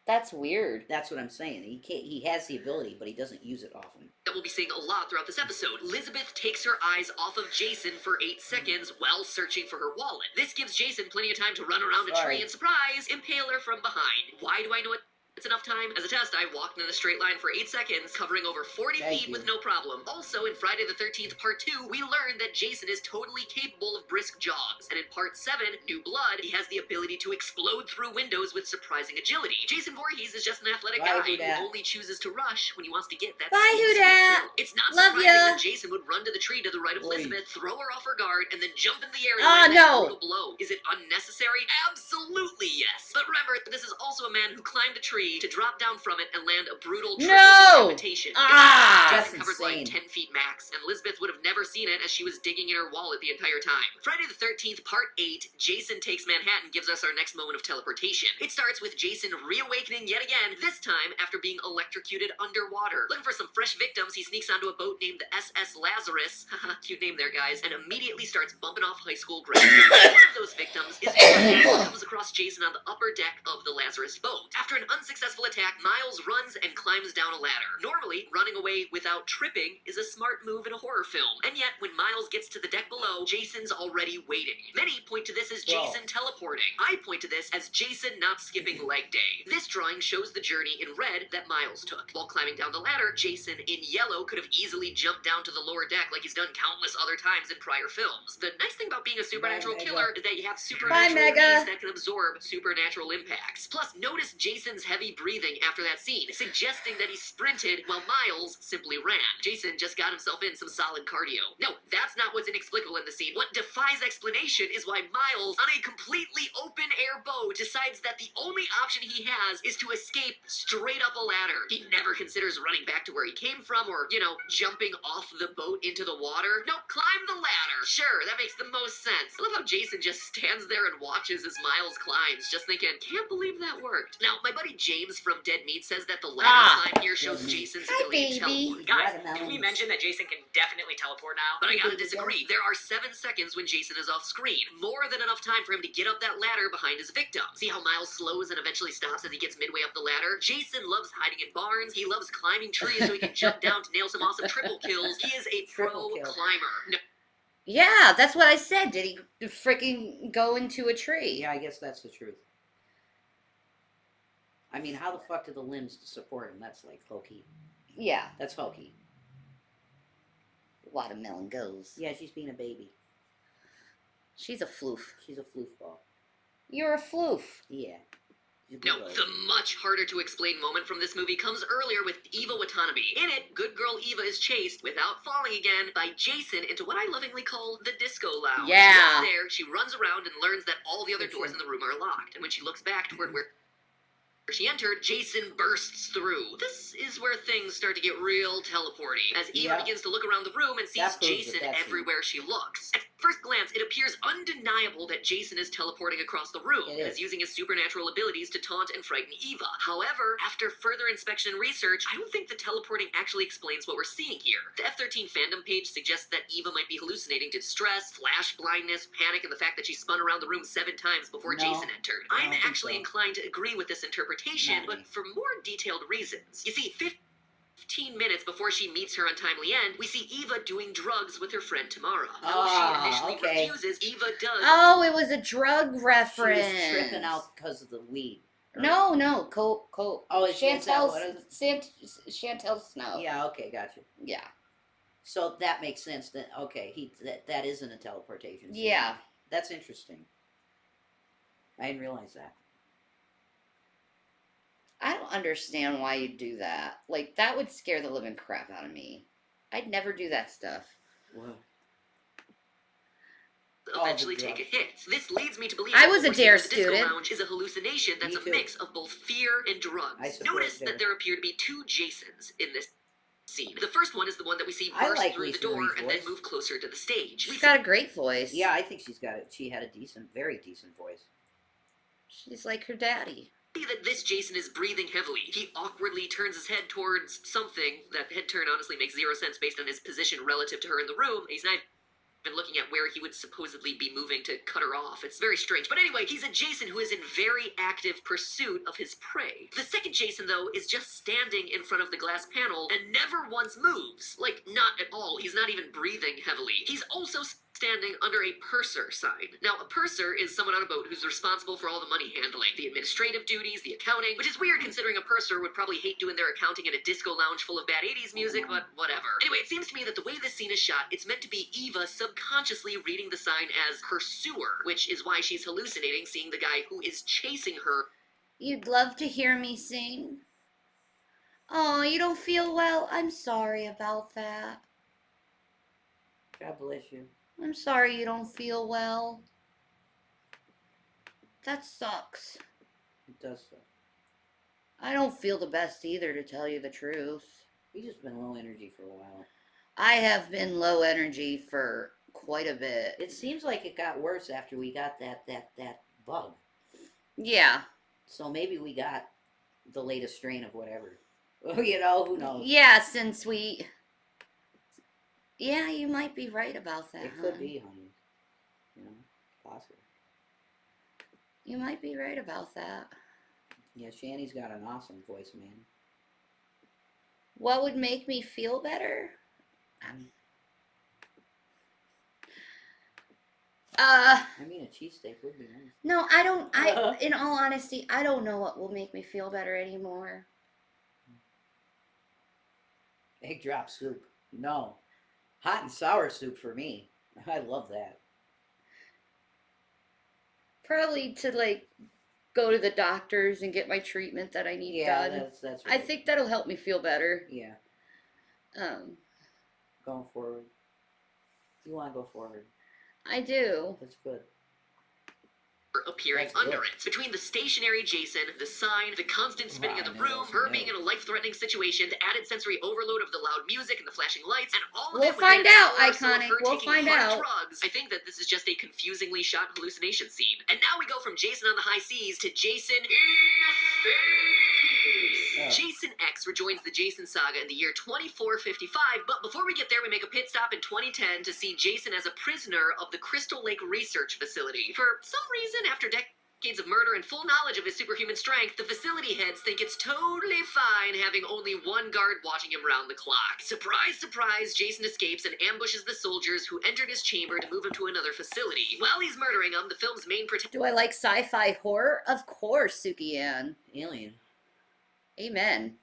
That's weird. That's what I'm saying. He has the ability, but he doesn't use it often. that we'll be seeing a lot throughout this episode. Elizabeth takes her eyes off of Jason for 8 seconds while searching for her wallet. This gives Jason plenty of time to run around a tree and, surprise, impale her from behind. Why do I know it's enough time? As a test, I walked in a straight line for 8 seconds, covering over 40 feet with no problem. Also, in Friday the 13th Part 2, we learned that Jason is totally capable of brisk jogs. And in Part 7, New Blood, he has the ability to explode through windows with surprising agility. Jason Voorhees is just an athletic guy who only chooses to rush when he wants to get that sweet kill. It's not surprising that Jason would run to the tree to the right of Elizabeth, throw her off her guard, and then jump into the air and land that brutal blow. Is it unnecessary? Absolutely yes. But remember, this is also a man who climbed a tree to drop down from it and land a brutal triple decapitation. Jason covers like 10 feet max, and Elizabeth would have never seen it as she was digging in her wallet the entire time. Friday the 13th, Part 8, Jason Takes Manhattan gives us our next moment of teleportation. It starts with Jason reawakening yet again, this time after being electrocuted underwater. Looking for some fresh victims, he sneaks onto a boat named the SS Lazarus, haha, cute name there guys, and immediately starts bumping off high school graduates. One of those victims is Miles, who comes across Jason on the upper deck of the Lazarus boat. After an unsuccessful attack, Miles runs and climbs down a ladder. Normally, running away without tripping is a smart move in a horror film. And yet, when Miles gets to the deck below, Jason's already waiting. Many point to this as Jason teleporting. I point to this as Jason not skipping leg day. This drawing shows the journey in red that Miles took. While climbing down the ladder, Jason in yellow could have easily jumped down to the lower deck like he's done countless other times in prior films. The nice thing about being a supernatural killer is that you have supernatural beings that can absorb supernatural impacts. Plus, notice Jason's heavy breathing after that scene, suggesting that he sprinted while Miles simply ran. Jason just got himself in some solid cardio. No, that's not what's inexplicable in the scene. What defies explanation is why Miles, on a completely open-air boat, decides that the only option he has is to escape straight up a ladder. He never considers running back to where he came from or, jumping off the boat into the water. No, climb the ladder. Sure, that makes the most sense. I love how Jason just stands there and watches as Miles climbs, just thinking, can't believe that worked. Now, my buddy James from Dead Meat says that the ladder climb here shows Jason's ability to teleport. Guys, can we mention that Jason can definitely teleport now? But I gotta disagree. There are 7 seconds when Jason is off screen. More than enough time for him to get up that ladder behind his victim. See how Miles slows and eventually stops as he gets midway up the ladder? Jason loves hiding in barns. He loves climbing trees so he can jump down to nail some awesome triple kills. He is a pro climber. Yeah, that's what I said. Did he freaking go into a tree? Yeah, I guess that's the truth. I mean, how the fuck do the limbs support him? That's like hokey. Yeah. That's hokey. Watermelon goes. Yeah, she's being a baby. She's a floof. She's a floofball. You're a floof. Yeah. No, the much harder to explain moment from this movie comes earlier with Eva Watanabe. In it, good girl Eva is chased, without falling again, by Jason into what I lovingly call the disco lounge. Yeah. Once there, she runs around and learns that all the other doors in the room are locked. And when she looks back toward where she entered, Jason bursts through. This is where things start to get real teleporty, as Eva begins to look around the room and sees Jason everywhere she looks. At first glance, it appears undeniable that Jason is teleporting across the room, as using his supernatural abilities to taunt and frighten Eva. However, after further inspection and research, I don't think the teleporting actually explains what we're seeing here. The F-13 fandom page suggests that Eva might be hallucinating to distress, flash blindness, panic, and the fact that she spun around the room 7 times before Jason entered. I'm actually inclined to agree with this interpretation, but for more detailed reasons. You see, 15 minutes before she meets her untimely end, we see Eva doing drugs with her friend Tamara. Though she initially refuses, Eva does. Oh, it was a drug reference. She was tripping out because of the weed. No, Oh, it's Chantel Snow. Yeah, okay, gotcha. Yeah. So that makes sense. That that isn't a teleportation. Yeah. That's interesting. I didn't realize that. I don't understand why you do that. Like, that would scare the living crap out of me. I'd never do that stuff. What? Eventually take a hit. This leads me to believe I was a DARE the disco student. lounge is a hallucination that's a mix of both fear and drugs. Notice that there appear to be 2 Jasons in this scene. The first one is the one that we see burst through the door and then move closer to the stage. She's got a great voice. Yeah, I think she had a very decent voice. She's like her daddy. See that this Jason is breathing heavily. He awkwardly turns his head towards something. That head turn honestly makes 0 sense based on his position relative to her in the room. He's not even looking at where he would supposedly be moving to cut her off. It's very strange. But anyway, he's a Jason who is in very active pursuit of his prey. The second Jason, though, is just standing in front of the glass panel and never once moves. Like, not at all. He's not even breathing heavily. He's also standing under a purser sign. Now, a purser is someone on a boat who's responsible for all the money handling, the administrative duties, the accounting, which is weird considering a purser would probably hate doing their accounting in a disco lounge full of bad 80s music, but whatever. Anyway, it seems to me that the way this scene is shot, it's meant to be Eva subconsciously reading the sign as pursuer, which is why she's hallucinating seeing the guy who is chasing her. You'd love to hear me sing? Oh, you don't feel well? I'm sorry about that. God bless you. I'm sorry you don't feel well. That sucks. It does suck. I don't feel the best either, to tell you the truth. You've just been low energy for a while. I have been low energy for quite a bit. It seems like it got worse after we got that bug. Yeah. So maybe we got the latest strain of whatever. You know, who knows? Yeah, since we... Yeah, you might be right about that. It could be, honey. You know, possible. You might be right about that. Yeah, Shanny's got an awesome voice, man. What would make me feel better? I mean, a cheesesteak would be nice. No, in all honesty, I don't know what will make me feel better anymore. Egg drop soup. No. Hot and sour soup for me. I love that. Probably to, like, go to the doctors and get my treatment that I need done. That's I think that'll help me feel better. Yeah. Going forward. You want to go forward. I do. That's good. Appearing under it. Between the stationary Jason, the sign, the constant spinning of the room, her being in a life-threatening situation, the added sensory overload of the loud music and the flashing lights, and all of it We'll find out, Iconic. We'll find out. Drugs. I think that this is just a confusingly shot hallucination scene. And now we go from Jason on the high seas to Jason in space. Jason X rejoins the Jason saga in the year 2455, but before we get there, we make a pit stop in 2010 to see Jason as a prisoner of the Crystal Lake Research Facility. For some reason, after decades of murder and full knowledge of his superhuman strength, the facility heads think it's totally fine having only one guard watching him round the clock. Surprise, surprise, Jason escapes and ambushes the soldiers who entered his chamber to move him to another facility. While he's murdering them, the film's main protagonist... Do I like sci-fi horror? Of course, Suki Ann. Alien. Amen.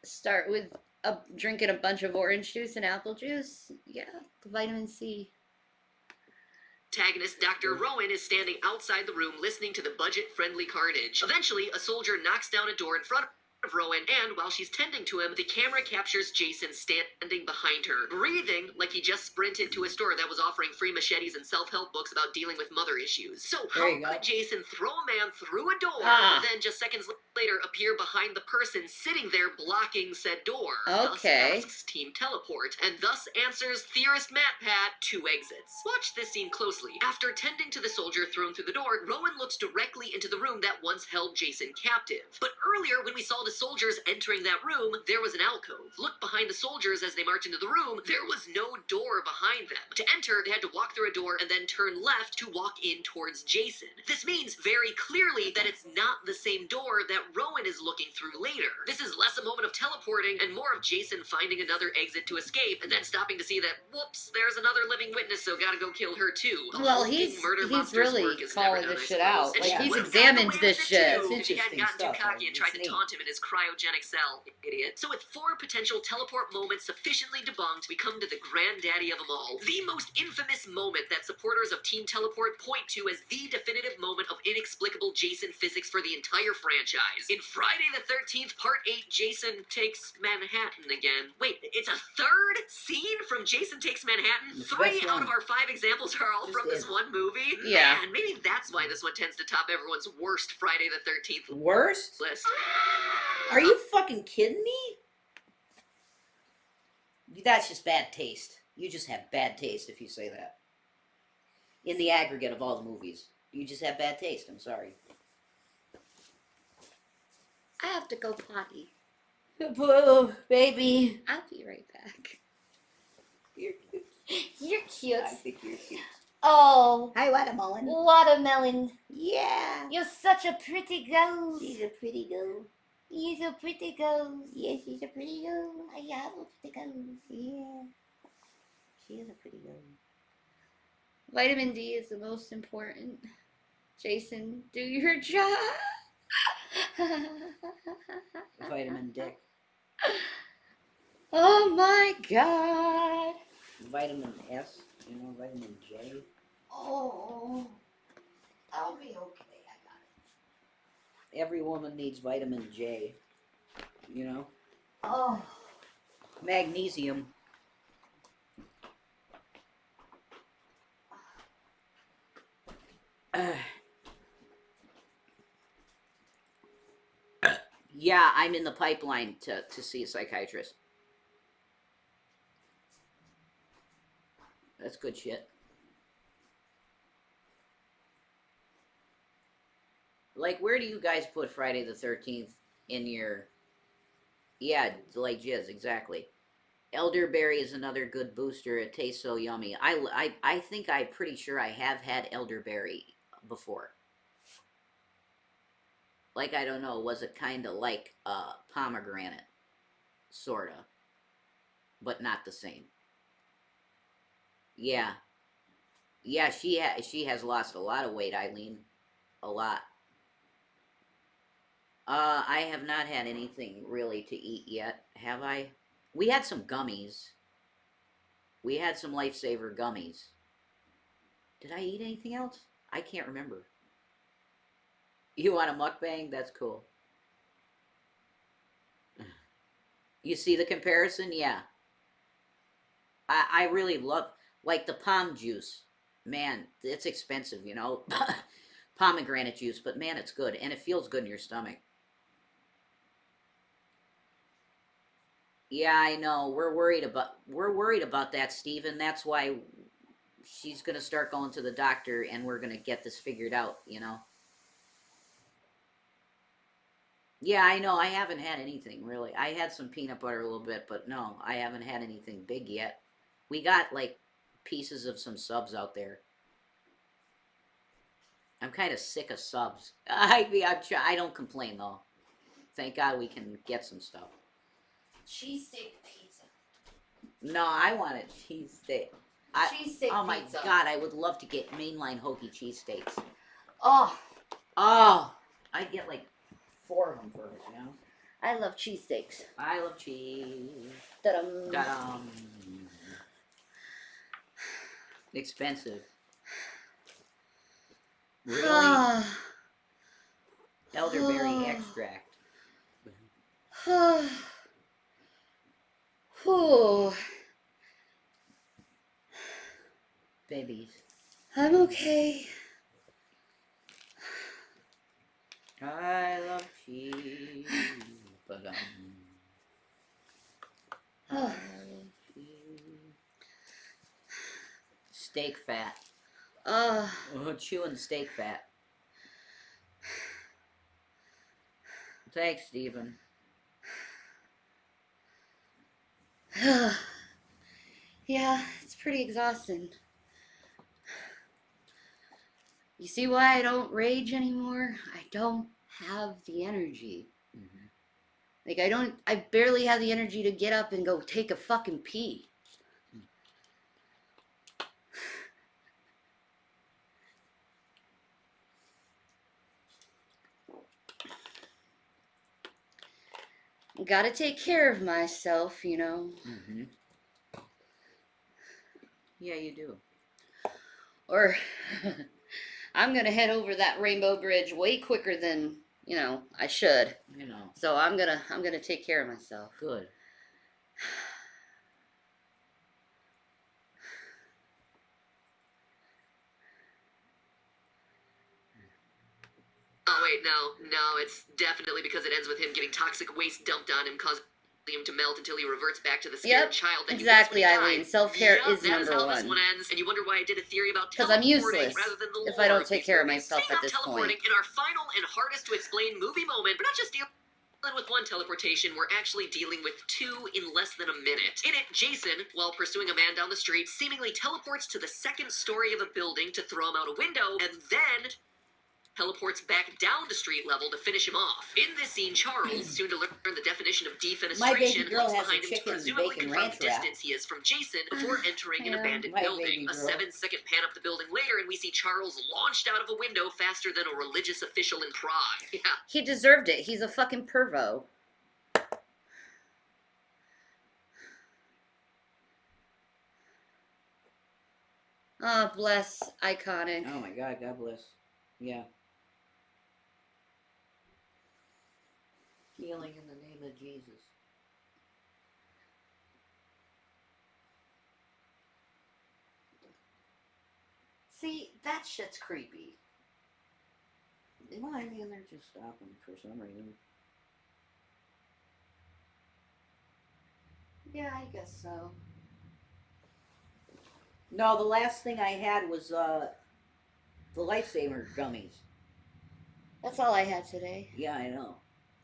Start with drinking a bunch of orange juice and apple juice. Yeah, the vitamin C. Protagonist Dr. Rowan is standing outside the room listening to the budget-friendly carnage. Eventually, a soldier knocks down a door in front of Rowan, and while she's tending to him, the camera captures Jason standing behind her, breathing like he just sprinted to a store that was offering free machetes and self-help books about dealing with mother issues. So how could Jason throw a man through a door, then just seconds later appear behind the person sitting there blocking said door? Okay. Thus asks Team Teleport, and thus answers theorist MatPat 2 exits. Watch this scene closely. After tending to the soldier thrown through the door, Rowan looks directly into the room that once held Jason captive. But earlier, when we saw the soldiers entering that room, there was an alcove. Look behind the soldiers as they march into the room. There was no door behind them. To enter, they had to walk through a door and then turn left to walk in towards Jason. This means very clearly that it's not the same door that Rowan is looking through later. This is less a moment of teleporting and more of Jason finding another exit to escape and then stopping to see that, whoops, there's another living witness, so gotta go kill her too. Well, he's really calling this shit out. Like, he's examined this shit. If he hadn't gotten too cocky and tried to taunt him in his cryogenic cell, idiot. So with 4 potential teleport moments sufficiently debunked, we come to the granddaddy of them all. The most infamous moment that supporters of Team Teleport point to as the definitive moment of inexplicable Jason physics for the entire franchise. In Friday the 13th, Part 8, Jason Takes Manhattan again. Wait, it's a third scene from Jason Takes Manhattan? 3 out of our 5 examples are all from this one movie? Yeah. Man, maybe that's why this one tends to top everyone's worst Friday the 13th Worst? list. Are you fucking kidding me? That's just bad taste. You just have bad taste if you say that. In the aggregate of all the movies. You just have bad taste. I'm sorry. I have to go potty. Boo, baby. I'll be right back. You're cute. You're cute. I think you're cute. Oh, Hi, watermelon. watermelon. Yeah. You're such a pretty girl. She's a pretty girl. You're a pretty girl. Yeah, she's a pretty girl. I have a pretty girl. Yeah. She is a pretty girl. Vitamin D is the most important. Jason, do your job. Vitamin Dick. Oh my God. Vitamin S. You know, vitamin J. Oh, I'll be okay. I got it. Every woman needs vitamin J. You know? Oh. Magnesium. Yeah, I'm in the pipeline to see a psychiatrist. That's good shit. Like, where do you guys put Friday the 13th in your... Yeah, like jizz, exactly. Elderberry is another good booster. It tastes so yummy. I think I'm pretty sure I have had elderberry before. Like, I don't know, was it kind of like pomegranate? Sorta. But not the same. Yeah. Yeah, she has lost a lot of weight, Eileen. A lot. I have not had anything really to eat yet, have I? We had some gummies. We had some Lifesaver gummies. Did I eat anything else? I can't remember. You want a mukbang? That's cool. You see the comparison? Yeah. I really love, like the palm juice. Man, it's expensive, you know. Pomegranate juice, but man, it's good. And it feels good in your stomach. Yeah, I know. We're worried about that, Stephen. That's why she's going to start going to the doctor and we're going to get this figured out, you know. Yeah, I know. I haven't had anything really. I had some peanut butter a little bit, but no, I haven't had anything big yet. We got like pieces of some subs out there. I'm kind of sick of subs. I don't complain though. Thank God we can get some stuff. Cheesesteak pizza. No, I want a cheesesteak. Cheesesteak Oh my pizza. God, I would love to get mainline hokey cheesesteaks. Oh, Oh, I'd get like 4 of them for us, you know? I love cheesesteaks. I love cheese. Da-dum. Da-dum. Expensive. Really? Elderberry extract. Whew. Babies. I'm okay. I love cheese. But I love cheese. Steak fat. Oh, chewing steak fat. Thanks, Stephen. Yeah, it's pretty exhausting. You see why I don't rage anymore? I don't have the energy. Mm-hmm. Like, I barely have the energy to get up and go take a fucking pee. Gotta take care of myself, you know. Mm-hmm. Yeah, you do. Or I'm gonna head over that Rainbow Bridge way quicker than, you know, I should. You know. So I'm gonna take care of myself. Good. Oh wait, no, it's definitely because it ends with him getting toxic waste dumped on him, causing him to melt until he reverts back to the scared child that Exactly, he was when he Eileen. died. Self-care is that is number how one. this one ends, and you wonder why I did a theory about Because I'm teleporting useless rather than the if lore I don't of take these care of movies. myself Speaking at of this teleporting, point. in our final and hardest to explain movie moment, we're not just dealing with one teleportation, we're actually dealing with 2 in less than a minute. In it, Jason, while pursuing a man down the street, seemingly teleports to the 2nd story of a building to throw him out a window, and then teleports back down to street level to finish him off. In this scene, Charles, soon to learn the definition of defenestration, girl looks has a behind him to chicken and presumably bacon confirm ranch the wrap. distance he is from Jason before entering an Yeah. abandoned My building. baby A girl. 7-second pan up the building later, and we see Charles launched out of a window faster than a religious official in Prague. Yeah. He deserved it. He's a fucking pervo. Oh, bless. Iconic. Oh my God, God bless. Yeah. Healing in the name of Jesus. See, that shit's creepy. Well, I mean, they're just stopping for some reason. Yeah, I guess so. No, the last thing I had was the Lifesaver gummies. That's all I had today. Yeah, I know.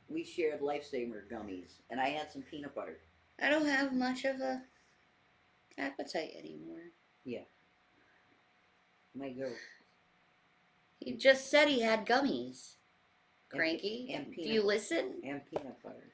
We shared Lifesaver gummies, and I had some peanut butter. I don't have much of a appetite anymore. Yeah. My girl. He just said he had gummies. And Cranky. and Do you listen? And peanut butter.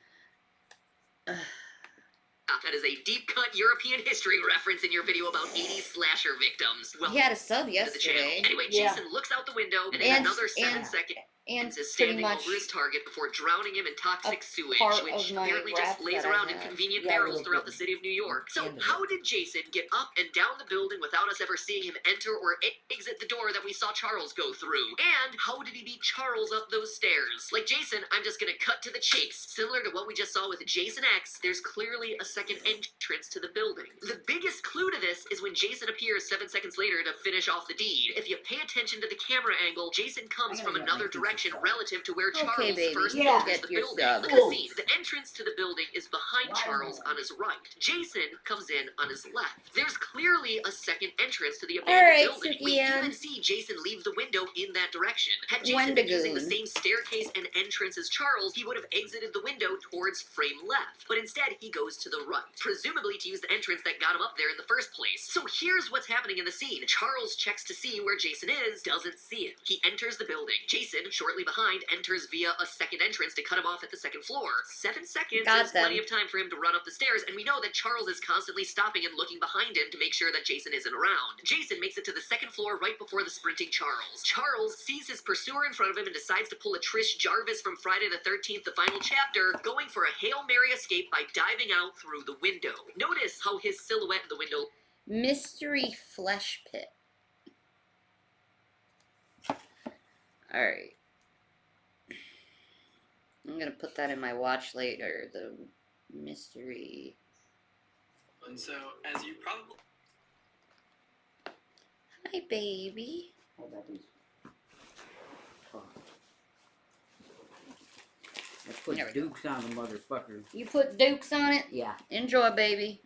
That is a deep-cut European history reference in your video about 80s slasher victims. Well, He had a sub to the channel. yesterday. Anyway, Yeah. Jason looks out the window, and in And- another seven and- seconds, And is pretty standing much over his target before drowning him in toxic sewage, part which of my apparently just rap lays that I around in had. convenient Yeah, barrels little throughout bit. the city of New York. So, End of how did Jason get up and down the building without us ever seeing him enter or exit the door that we saw Charles go through? And how did he beat Charles up those stairs? Like Jason, I'm just gonna cut to the chase. Similar to what we just saw with Jason X, there's clearly a second second entrance to the building. The biggest clue to this is when Jason appears 7 seconds later to finish off the deed. If you pay attention to the camera angle, Jason comes from another direction relative to where Charles baby, first you enters get the your building. sub. Look at the scene. The entrance to the building is behind Charles on his right. Jason comes in on his left. There's clearly a second entrance to the abandoned Alright, building. Suki We Ann. even see Jason leave the window in that direction. Had Jason been using the Wendigoon. same staircase and entrance as Charles, he would have exited the window towards frame left. But instead, he goes to the right, presumably to use the entrance that got him up there in the first place. So here's what's happening in the scene. Charles checks to see where Jason is, doesn't see him. He enters the building. Jason, shortly behind, enters via a second entrance to cut him off at the second floor. 7 seconds Got is them. plenty of time for him to run up the stairs, and we know that Charles is constantly stopping and looking behind him to make sure that Jason isn't around. Jason makes it to the second floor right before the sprinting Charles. Charles sees his pursuer in front of him and decides to pull a Trish Jarvis from Friday the 13th, the final chapter, going for a Hail Mary escape by diving out through the window. Notice how his silhouette in the window Mystery Flesh Pit. Alright. I'm gonna put that in my watch later. The mystery. And so, as you probably Hi, baby. Oh, that is. Oh. Let's put There we go. Dukes on the motherfucker. You put dukes on it? Yeah. Enjoy, baby.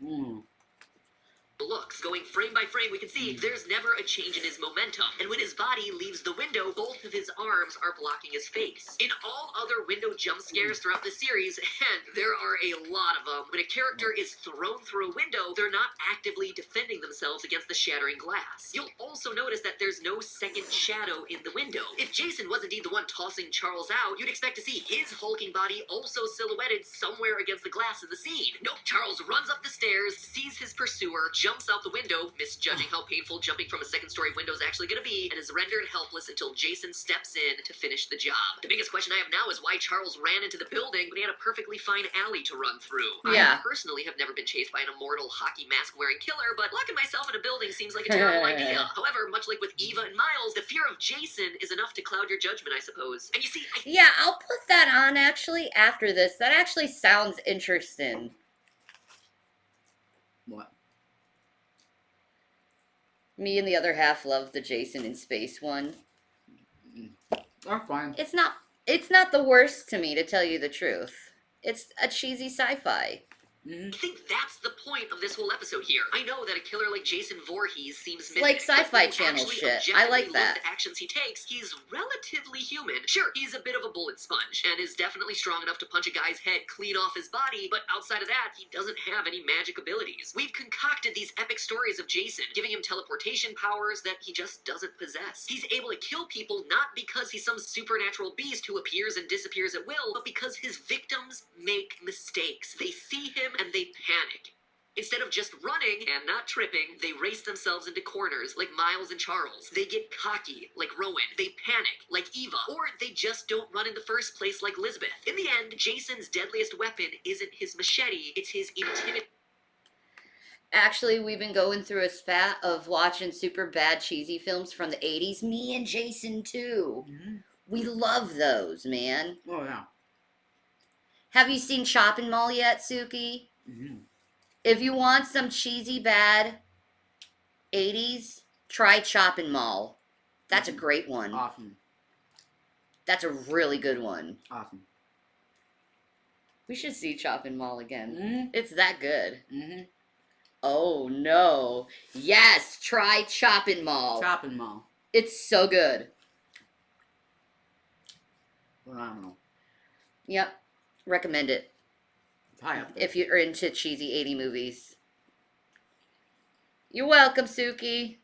looks, going frame by frame, we can see there's never a change in his momentum. And when his body leaves the window, both of his arms are blocking his face. In all other window jump scares throughout the series, and there are a lot of them, when a character is thrown through a window, they're not actively defending themselves against the shattering glass. You'll also notice that there's no second shadow in the window. If Jason was indeed the one tossing Charles out, you'd expect to see his hulking body also silhouetted somewhere against the glass in the scene. Nope, Charles runs up the stairs, sees his pursuer, jumps out the window, misjudging how painful jumping from a second-story window is actually going to be, and is rendered helpless until Jason steps in to finish the job. The biggest question I have now is why Charles ran into the building when he had a perfectly fine alley to run through. Yeah. I personally have never been chased by an immortal hockey mask-wearing killer, but locking myself in a building seems like a terrible idea. However, much like with Eva and Miles, the fear of Jason is enough to cloud your judgment, I suppose. And you see, Yeah, I'll put that on actually after this. That actually sounds interesting. What? Me and the other half love the Jason in Space one. That's fine. It's not the worst to me, to tell you the truth. It's a cheesy sci-fi. I think that's the point of this whole episode here. I know that a killer like Jason Voorhees seems Like mythic, but Sci-Fi when you Channel actually shit. I objectively like look that. at the actions he takes, he's relatively human. Sure, he's a bit of a bullet sponge, and is definitely strong enough to punch a guy's head clean off his body, but outside of that, he doesn't have any magic abilities. We've concocted these epic stories of Jason, giving him teleportation powers that he just doesn't possess. He's able to kill people not because he's some supernatural beast who appears and disappears at will, but because his victims make mistakes. They see him and they panic. Instead of just running and not tripping, they race themselves into corners like Miles and Charles. They get cocky like Rowan. They panic like Eva. Or they just don't run in the first place like Lisbeth. In the end, Jason's deadliest weapon isn't his machete, it's his intimidation. Actually, we've been going through a spat of watching super bad cheesy films from the 80s. Me and Jason, too. We love those, man. Oh, yeah. Have you seen Chopping Mall yet, Suki? If you want some cheesy bad 80s, try Chopping Mall. That's a great one. Awesome. That's a really good one. Awesome. We should see Chopping Mall again. Mm-hmm. It's that good. Mm-hmm. Oh, no. Yes, try Chopping Mall. Chopping Mall. It's so good. Phenomenal. Yep. Recommend it. High up there. If you're into cheesy 80 movies. You're welcome, Suki.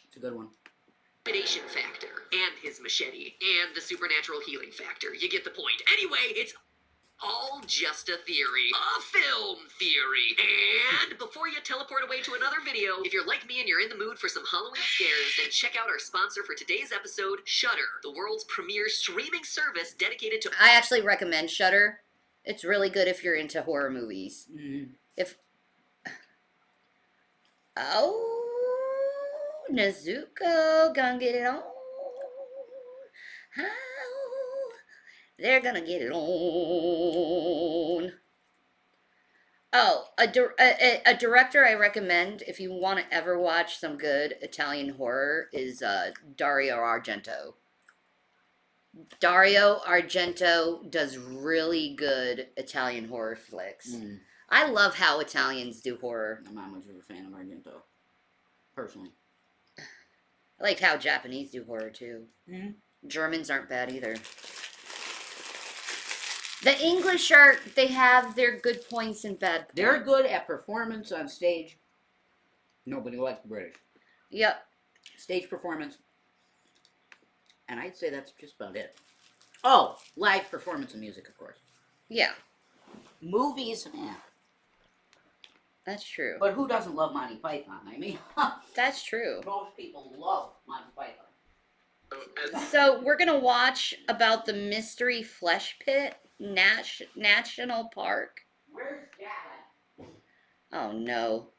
It's a good one. Intimidation factor, and his machete, and the supernatural healing factor. You get the point. Anyway, it's all just a theory. A film theory. And before you teleport away to another video, if you're like me and you're in the mood for some Halloween scares, then check out our sponsor for today's episode, Shudder, the world's premier streaming service dedicated to... I actually recommend Shudder. It's really good if you're into horror movies. If... Oh, Nezuko, gonna get it on. How they're gonna get it on. Oh, a director I recommend if you want to ever watch some good Italian horror is Dario Argento. Dario Argento does really good Italian horror flicks. Mm, I love how Italians do horror. I'm not much of a fan of Argento, personally. I like how Japanese do horror too. Mm-hmm. Germans aren't bad either. The English they have their good points and bad points. They're good at performance on stage. Nobody likes the British. Yep. Stage performance. And I'd say that's just about it. Oh, live performance and music, of course. Yeah, Movies, that's true. But who doesn't love Monty Python? I mean, That's true. most people love Monty Python. So, as So we're gonna watch about the Mystery Flesh Pit National Park. Where's Gavin? Oh no,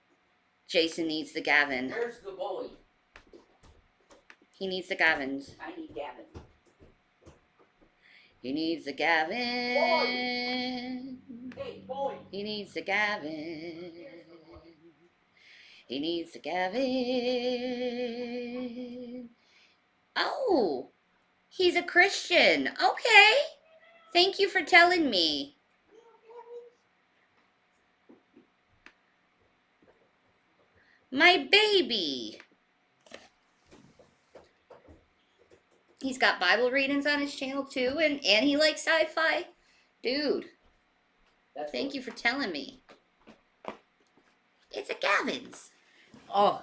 Jason needs the Gavin. Where's the bully? He needs the Gavins. I need Gavin. He needs the Gavin. Hey, boy. He needs the Gavin. He needs the Gavin. Oh, he's a Christian. Okay. Thank you for telling me. My baby. He's got Bible readings on his channel too, and he likes sci-fi. Dude, thank you for telling me. It's a Gavin's. Oh.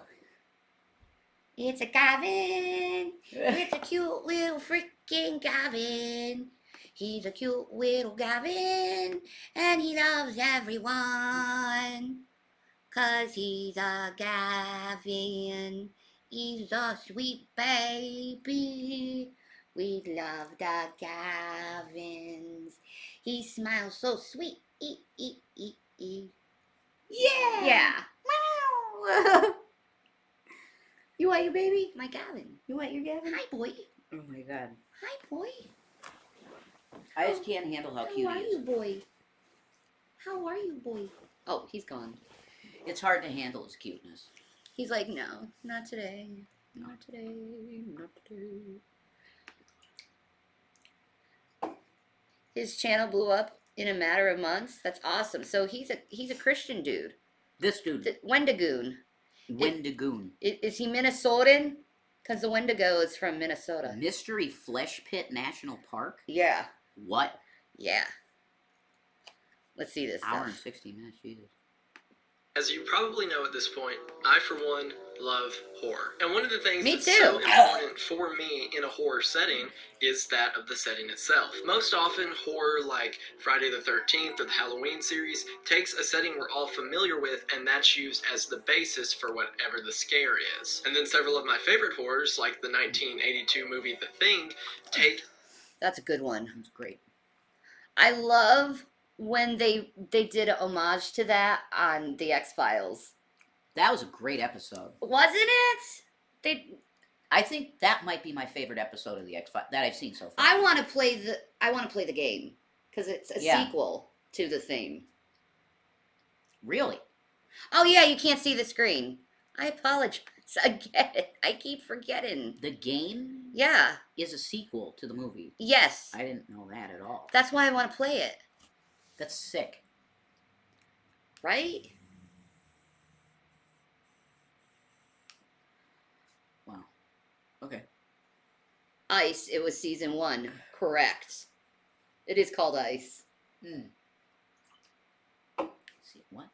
It's a Gavin. It's a cute little freaking Gavin. He's a cute little Gavin, and he loves everyone. 'Cause he's a Gavin. He's a sweet baby. We love the Gavins. He smiles so sweet. Yeah. Yeah. Wow. You want your baby? My Gavin. You want your Gavin? Hi, boy. Oh my god. Hi, boy. I just can't handle how cute are he is. you, boy? How are you, boy? Oh, he's gone. It's hard to handle his cuteness. He's like, no, not today. Not today. Not today. His channel blew up in a matter of months. That's awesome. So he's a Christian dude. This dude, Wendigoon. Wendigoon. Is he Minnesotan? Because the Wendigo is from Minnesota. Mystery Flesh Pit National Park? Yeah. What? Yeah. Let's see this Hour and stuff. 60 minutes, Jesus. As you probably know at this point, I, for one, love horror. And one of the things Me that's too. so important for me in a horror setting is that of the setting itself. Most often, horror like Friday the 13th or the Halloween series takes a setting we're all familiar with, and that's used as the basis for whatever the scare is. And then several of my favorite horrors, like the 1982 movie The Thing, take... That's a good one. That's great. I love when they did a homage to that on the X-Files. That was a great episode. Wasn't it? I think that might be my favorite episode of the X-Files that I've seen so far. I want to play the game because it's a sequel to the thing. Really? Oh yeah, you can't see the screen. I apologize. I get it. I keep forgetting. The game Yeah. is a sequel to the movie. Yes. I didn't know that at all. That's why I want to play it. That's sick. Right? Wow. Okay. Ice. It was season 1. Correct. It is called Ice. See what?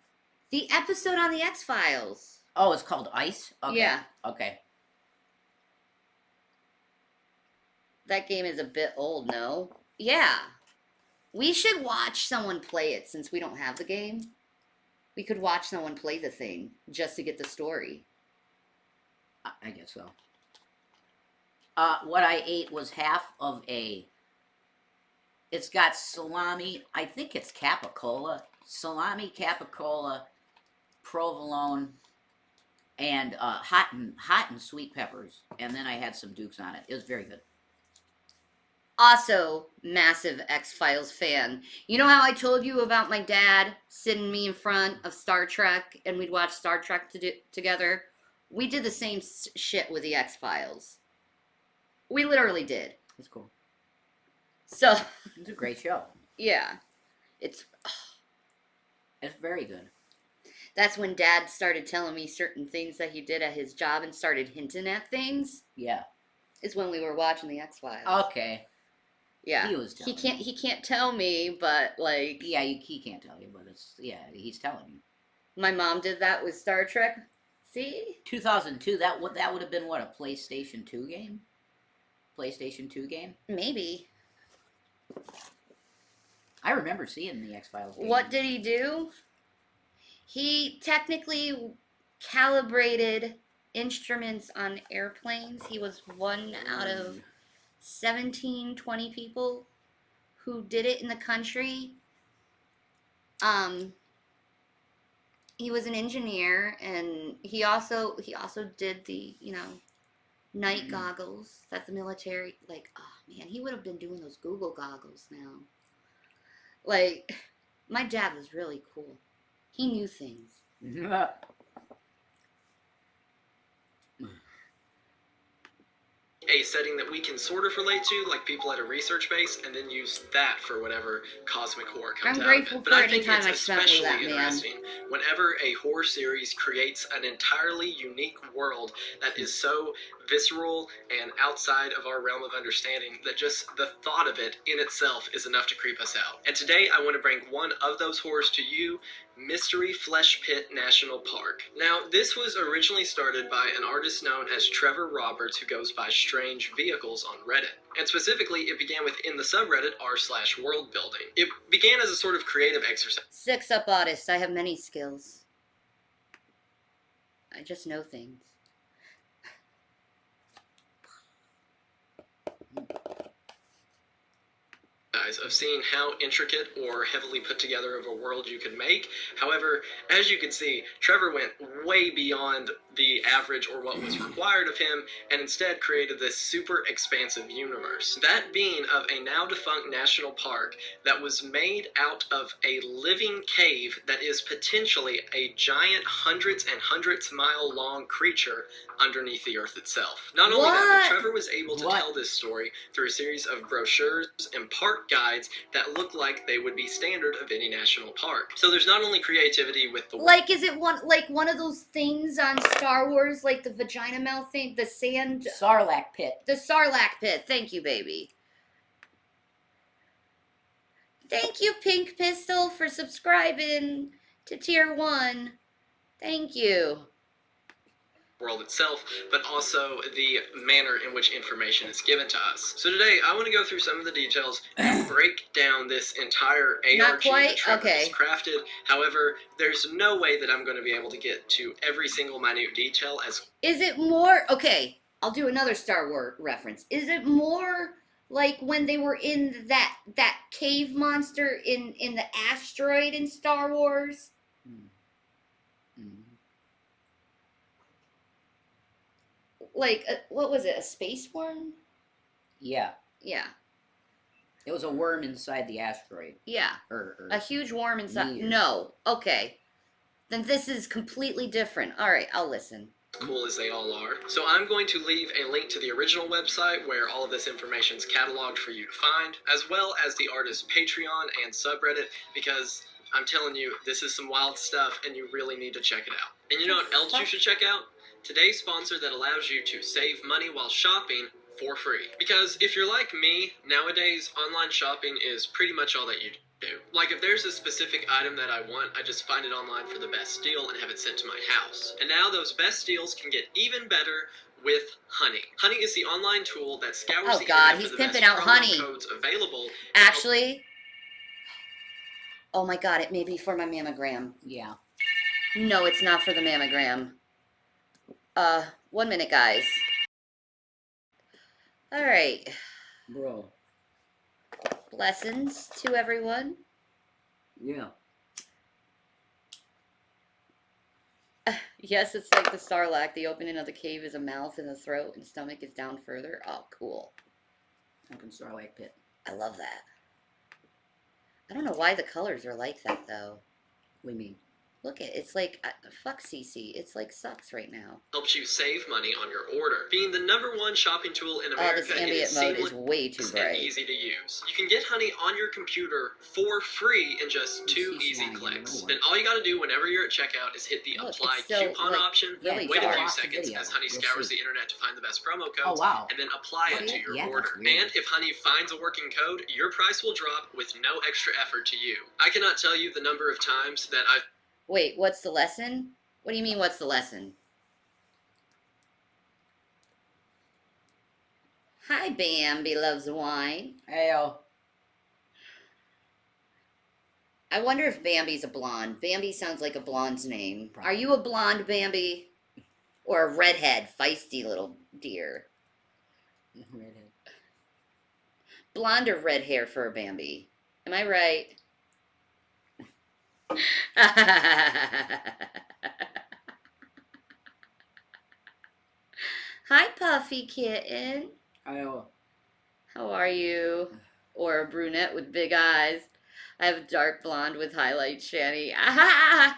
The episode on the X-Files. Oh, it's called Ice? Okay. Yeah. Okay. That game is a bit old, no? Yeah. We should watch someone play it since we don't have the game. We could watch someone play the thing just to get the story. I guess so. What I ate was half of a... It's got salami. I think it's capicola. Salami, capicola, provolone, and hot and sweet peppers. And then I had some Dukes on it. It was very good. Also, massive X-Files fan. You know how I told you about my dad sitting me in front of Star Trek and we'd watch Star Trek together? We did the same shit with the X-Files. We literally did. It's cool. So, It's a great show. yeah. It's very good. That's when Dad started telling me certain things that he did at his job and started hinting at things. Yeah. Is when we were watching the X-Files. Okay. Yeah. He was telling He can't tell me, but like Yeah, he can't tell you, but he's telling you. my mom did that with Star Trek. See? 2002, that would have been what, a PlayStation 2 game? PlayStation 2 game? Maybe. I remember seeing the X-Files game. What did he do? He technically calibrated instruments on airplanes. He was one out of 17, 20 people who did it in the country. He was an engineer, and he also did the, night goggles that the military, like, oh man, he would have been doing those Google goggles now. Like, my dad was really cool. He knew things. A setting that we can sort of relate to, like people at a research base, and then use that for whatever cosmic horror comes I'm out grateful of it. But for I any think time it's I spent with especially that man. interesting whenever a horror series creates an entirely unique world that is so visceral and outside of our realm of understanding that just the thought of it in itself is enough to creep us out. And today I want to bring one of those horrors to you, Mystery Flesh Pit National Park. Now, this was originally started by an artist known as Trevor Roberts, who goes by Strange Vehicles on Reddit. And specifically, it began within the subreddit r/world building. It began as a sort of creative exercise. 6-up artist. I have many skills. I just know things. Of seeing how intricate or heavily put together of a world you could make. However, as you can see, Trevor went way beyond the average or what was required of him, and instead created this super expansive universe. That being of a now defunct national park that was made out of a living cave that is potentially a giant hundreds and hundreds mile long creature underneath the earth itself. Not only that, but Trevor was able to tell this story through a series of brochures and park guides that look like they would be standard of any national park. So there's not only creativity with the... Like, is it one of those things on Star Wars, like the vagina mouth thing, the sand... Sarlacc pit. The Sarlacc pit. Thank you, baby. Thank you, Pink Pistol, for subscribing to Tier 1. Thank you. World itself, but also the manner in which information is given to us. So today, I want to go through some of the details and break down this entire ARG that Trevor has crafted. However, there's no way that I'm going to be able to get to every single minute detail as... Is it more... Okay, I'll do another Star Wars reference. Is it more like when they were in that cave monster in the asteroid in Star Wars? Like, what was it, a space worm? Yeah. Yeah. It was a worm inside the asteroid. Yeah. A huge worm inside. No. Okay. Then this is completely different. All right, I'll listen. Cool as they all are. So I'm going to leave a link to the original website where all of this information is cataloged for you to find, as well as the artist's Patreon and subreddit, because I'm telling you, this is some wild stuff and you really need to check it out. And you know what else you should check out? Today's sponsor that allows you to save money while shopping for free. Because if you're like me, nowadays online shopping is pretty much all that you do. Like if there's a specific item that I want, I just find it online for the best deal and have it sent to my house. And now those best deals can get even better with Honey. Honey is the online tool that scours the internet for the best promo codes available. Actually, oh my god, it may be for my mammogram. Yeah. No, it's not for the mammogram. 1 minute, guys. All right. Bro. Blessings to everyone. Yeah. Yes, it's like the Sarlacc. The opening of the cave is a mouth and the throat and stomach is down further. Oh, cool. Sunken Starlight Pit. I love that. I don't know why the colors are like that though. What do you mean? Look at it's like fuck CC. It's like sucks right now. Helps you save money on your order. Being the #1 shopping tool in Oh, America, this it ambient is mode seamless is way too and bright. easy to use. You can get Honey on your computer for free in just 2 CC easy on your clicks. little Then all you gotta do whenever you're at checkout is hit the Look, apply it's still, coupon like, option, really wait a dark. few Watch the seconds video. as Honey You'll scours see. the internet to find the best promo Oh, codes, wow. and then apply it See to it? your Yeah, that's order. weird. And if Honey finds a working code, your price will drop with no extra effort to you. I cannot tell you the number of times that I've Wait, what's the lesson? What do you mean what's the lesson? Hi, Bambi loves wine. Heyo. I wonder if Bambi's a blonde. Bambi sounds like a blonde's name. Probably. Are you a blonde, Bambi? Or a redhead, feisty little deer? Redhead. Blonde or red hair for a Bambi? Am I right? Hi, Puffy Kitten. Heyo. How are you? Or a brunette with big eyes. I have a dark blonde with highlights, Shanny. Ah!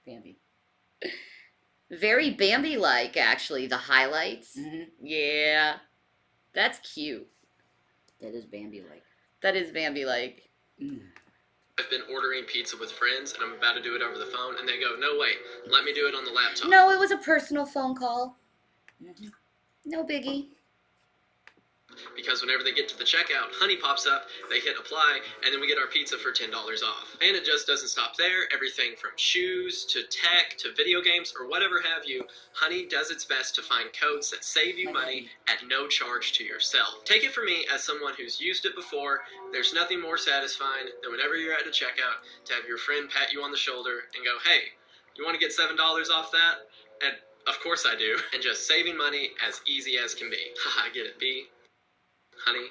Bambi. Very Bambi-like, actually, the highlights. Mm-hmm. Yeah. That's cute. That is Bambi-like. That is Bambi-like. I've been ordering pizza with friends and I'm about to do it over the phone and they go, no wait, let me do it on the laptop. No, it was a personal phone call. Mm-hmm. No biggie. Because whenever they get to the checkout, Honey pops up, they hit apply, and then we get our pizza for $10 off. And it just doesn't stop there. Everything from shoes to tech to video games or whatever have you, Honey does its best to find codes that save you money at no charge to yourself. Take it from me, as someone who's used it before, there's nothing more satisfying than whenever you're at a checkout to have your friend pat you on the shoulder and go, hey, you want to get $7 off that? And of course I do. And just saving money as easy as can be. Haha, get it, B? Honey,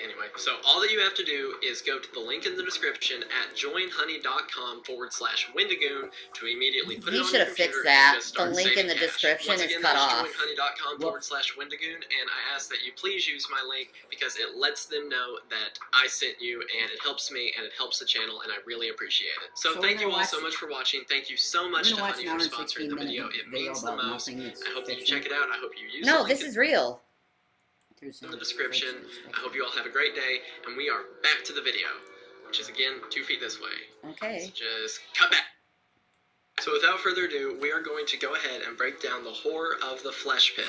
anyway. So all that you have to do is go to the link in the description at joinhoney.com/Wendigoon to immediately put He it on should your have fixed computer that. and just The start link in saving the cash. description Once is again, cut that off. joinhoney.com/Wendigoon, and I ask that you please use my link because it lets them know that I sent you, and it helps me, and it helps the channel, and I really appreciate it. So So thank we're you gonna all so watch- much for watching. Thank you so We're much to gonna watch Honey an for hour and sponsoring 16 the minute video. It video means the about most. nothing. It's I hope that you fiction. check it out. I hope you use No, the this link is real. in the description. I hope you all have a great day, and we are back to the video, which is again 2 feet this way. Okay. So just cut back. So without further ado, we are going to go ahead and break down the horror of the Flesh Pit.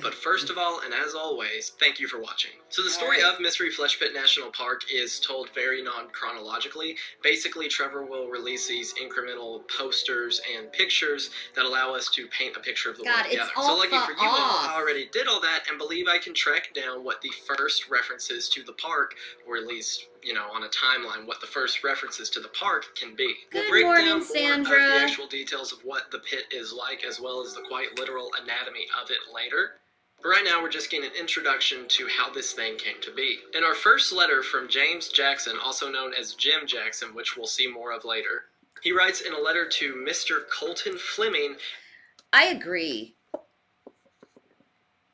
But first of all, and as always, thank you for watching. So the story of Mystery Flesh Pit National Park is told very non-chronologically. Basically, Trevor will release these incremental posters and pictures that allow us to paint a picture of the God, world it's together. all So lucky cut for you all, off. I already did all that and believe I can track down what the first references to the park, or at least, you know, on a timeline, what the first references to the park can be. Good We'll break morning, down more Sandra. of the actual details of what the pit is like, as well as the quite literal anatomy of it later. But right now, we're just getting an introduction to how this thing came to be. In our first letter from James Jackson, also known as Jim Jackson, which we'll see more of later, he writes in a letter to Mr. Colton Fleming. I agree.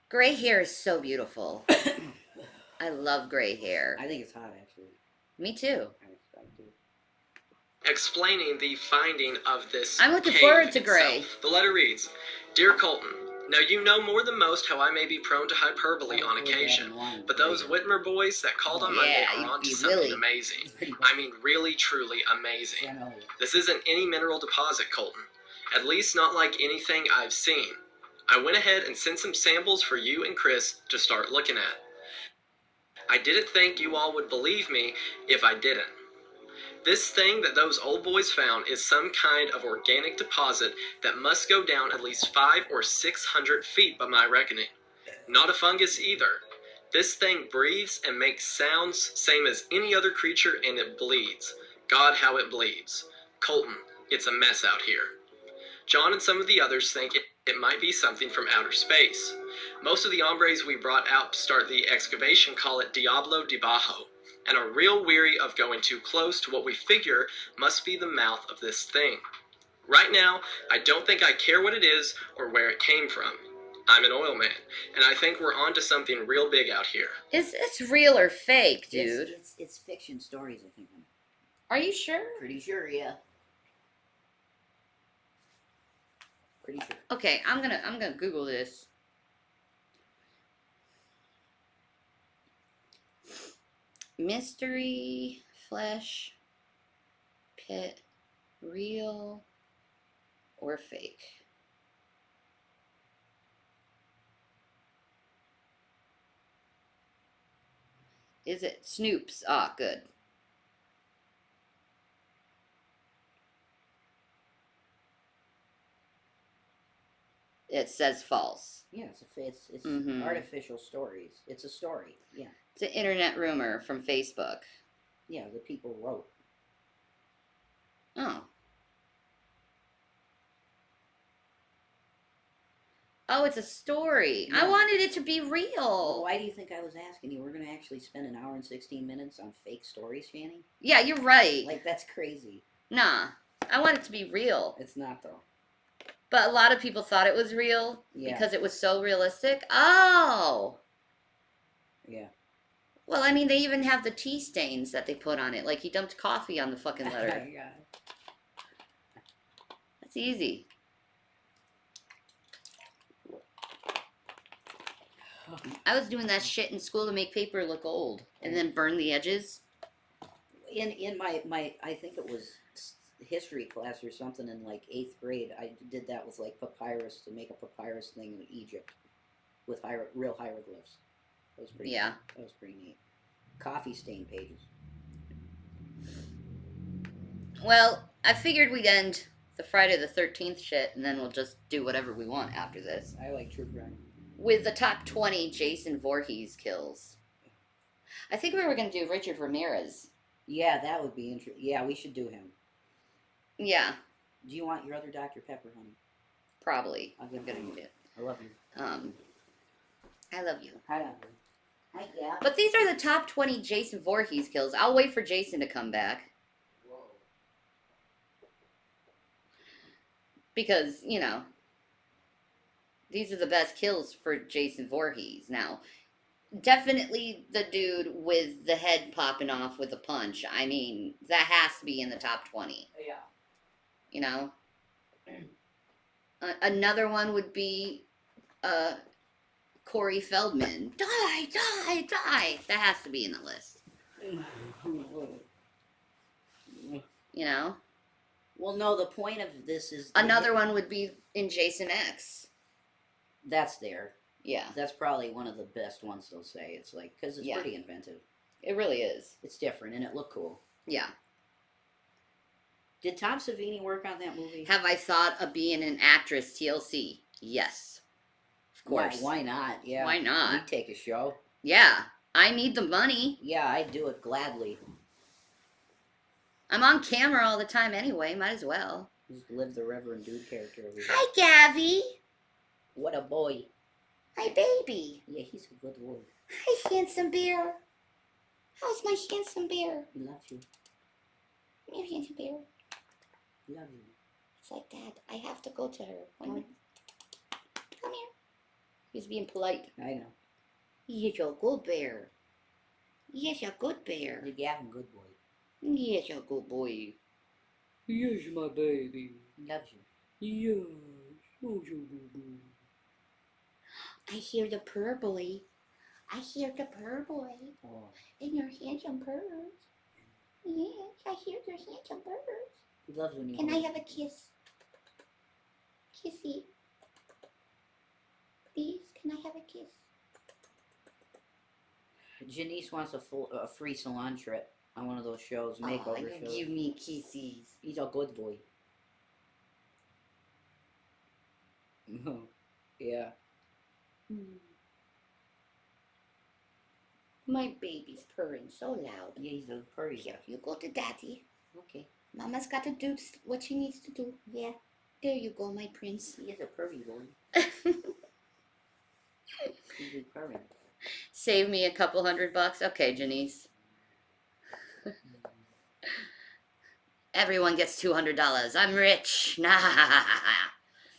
Gray hair is so beautiful. I love gray hair. I think it's hot, actually. Me too. I do. Explaining the finding of this I'm looking cave forward to itself. Gray. The letter reads, Dear Colton, now you know more than most how I may be prone to hyperbole on occasion, but those Whitmer boys that called on Monday Yeah, are you'd onto be something really- amazing. Pretty much. I mean really, truly amazing. I know. This isn't any mineral deposit, Colton. At least not like anything I've seen. I went ahead and sent some samples for you and Chris to start looking at. I didn't think you all would believe me if I didn't. This thing that those old boys found is some kind of organic deposit that must go down at least 500 or 600 feet by my reckoning. Not a fungus either. This thing breathes and makes sounds same as any other creature, and it bleeds. God, how it bleeds. Colton, it's a mess out here. John and some of the others think it might be something from outer space. Most of the hombres we brought out to start the excavation call it Diablo Debajo, and are real weary of going too close to what we figure must be the mouth of this thing. Right now, I don't think I care what it is or where it came from. I'm an oil man, and I think we're onto something real big out here. Is this real or fake, dude? It's fiction stories, I think. Are you sure? Pretty sure, yeah. Pretty sure. Okay, I'm gonna Google this. Mystery flesh pit, real or fake? Is it Snoops? Ah, good. It says false. Yeah, it's Mhm. artificial stories. It's a story. Yeah. It's an internet rumor from Facebook. Yeah, the people wrote. Oh. Oh, it's a story. I Yeah. wanted it to be Well, real. why do you think I was asking you? We're going to actually spend an hour and 16 minutes on fake stories, Shanny? Yeah, you're right. Like, that's crazy. Nah, I want it to be real. It's not, though. But a lot of people thought it was real Yeah. because it was so realistic. Oh. Yeah. Well, I mean, they even have the tea stains that they put on it. Like he dumped coffee on the fucking letter. Yeah. That's easy. I was doing that shit in school to make paper look old and then burn the edges. In my I think it was history class or something in like 8th grade, I did that with like papyrus, to make a papyrus thing in Egypt with real hieroglyphs. That was pretty Yeah. neat. That was pretty neat. Coffee stain pages. Well, I figured we'd end the Friday the 13th shit and then we'll just do whatever we want after this. I like true crime. With the top 20 Jason Voorhees kills. I think we were going to do Richard Ramirez. Yeah, that would be interesting. Yeah, we should do him. Yeah, Do you want your other Dr. Pepper, honey? probably. I'll I'm give going it to to eat I love you. it. I love you. Hi, Doctor. Hi, yeah. But these are the top 20 Jason Voorhees kills. I'll wait for Jason to come back. Because, you know, these are the best kills for Jason Voorhees. Now, definitely the dude with the head popping off with a punch. I mean, that has to be in the top 20. Yeah. You know? Another one would be Corey Feldman. Die, die, die. That has to be in the list. You know? Well, no, the point of this is... Another one would be in Jason X. That's there. Yeah, That's probably one of the best ones they'll say. It's like, because it's Yeah. pretty inventive. it really is. It's different, and it looked cool. Yeah. Did Tom Savini work on that movie? Have I thought of being an actress, TLC? Yes. Of course. Why not? Yeah. Why not? We'd take a show. Yeah. I need the money. Yeah, I'd do it gladly. I'm on camera all the time anyway. Might as well. Just live the Reverend Dude character over here. Hi, Gavi. What a boy. Hi, baby. Yeah, he's a good boy. Hi, handsome bear. How's my handsome bear? He loves you. Come here, handsome bear. He loves you. It's like, Dad, I have to go to her. Come here. He's being polite. I know. He's a good bear. He's a good bear. The Gavin good boy. He's a good boy. Yes, my baby. He loves you. Yes. Oh, so good. I hear the purr boy. I hear the purr boy. Oh, And your handsome purrs. Yes, I hear your handsome purrs. he loves when you Can I hold have a kiss? Kissy. Please, can I have a kiss? him. Janice wants a free salon trip on one of those shows, Aw, makeover you shows. give me kisses. He's a good boy. Yeah. My baby's purring so loud. Yeah, he's a furry. Here, you go to daddy. Okay. Mama's got to do what she needs to do. Yeah. There you go, my prince. He is a furry boy. He's a furry. Save me a couple $100. Okay, Janice. Everyone gets $200. I'm rich. Nah.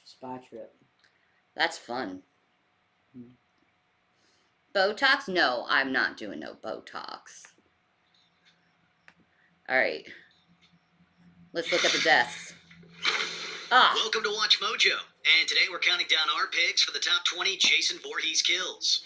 Spa trip. That's fun. Botox? No, I'm not doing no Botox. All right. Let's look at the deaths. Ah. Welcome to Watch Mojo, and today we're counting down our picks for the top 20 Jason Voorhees kills.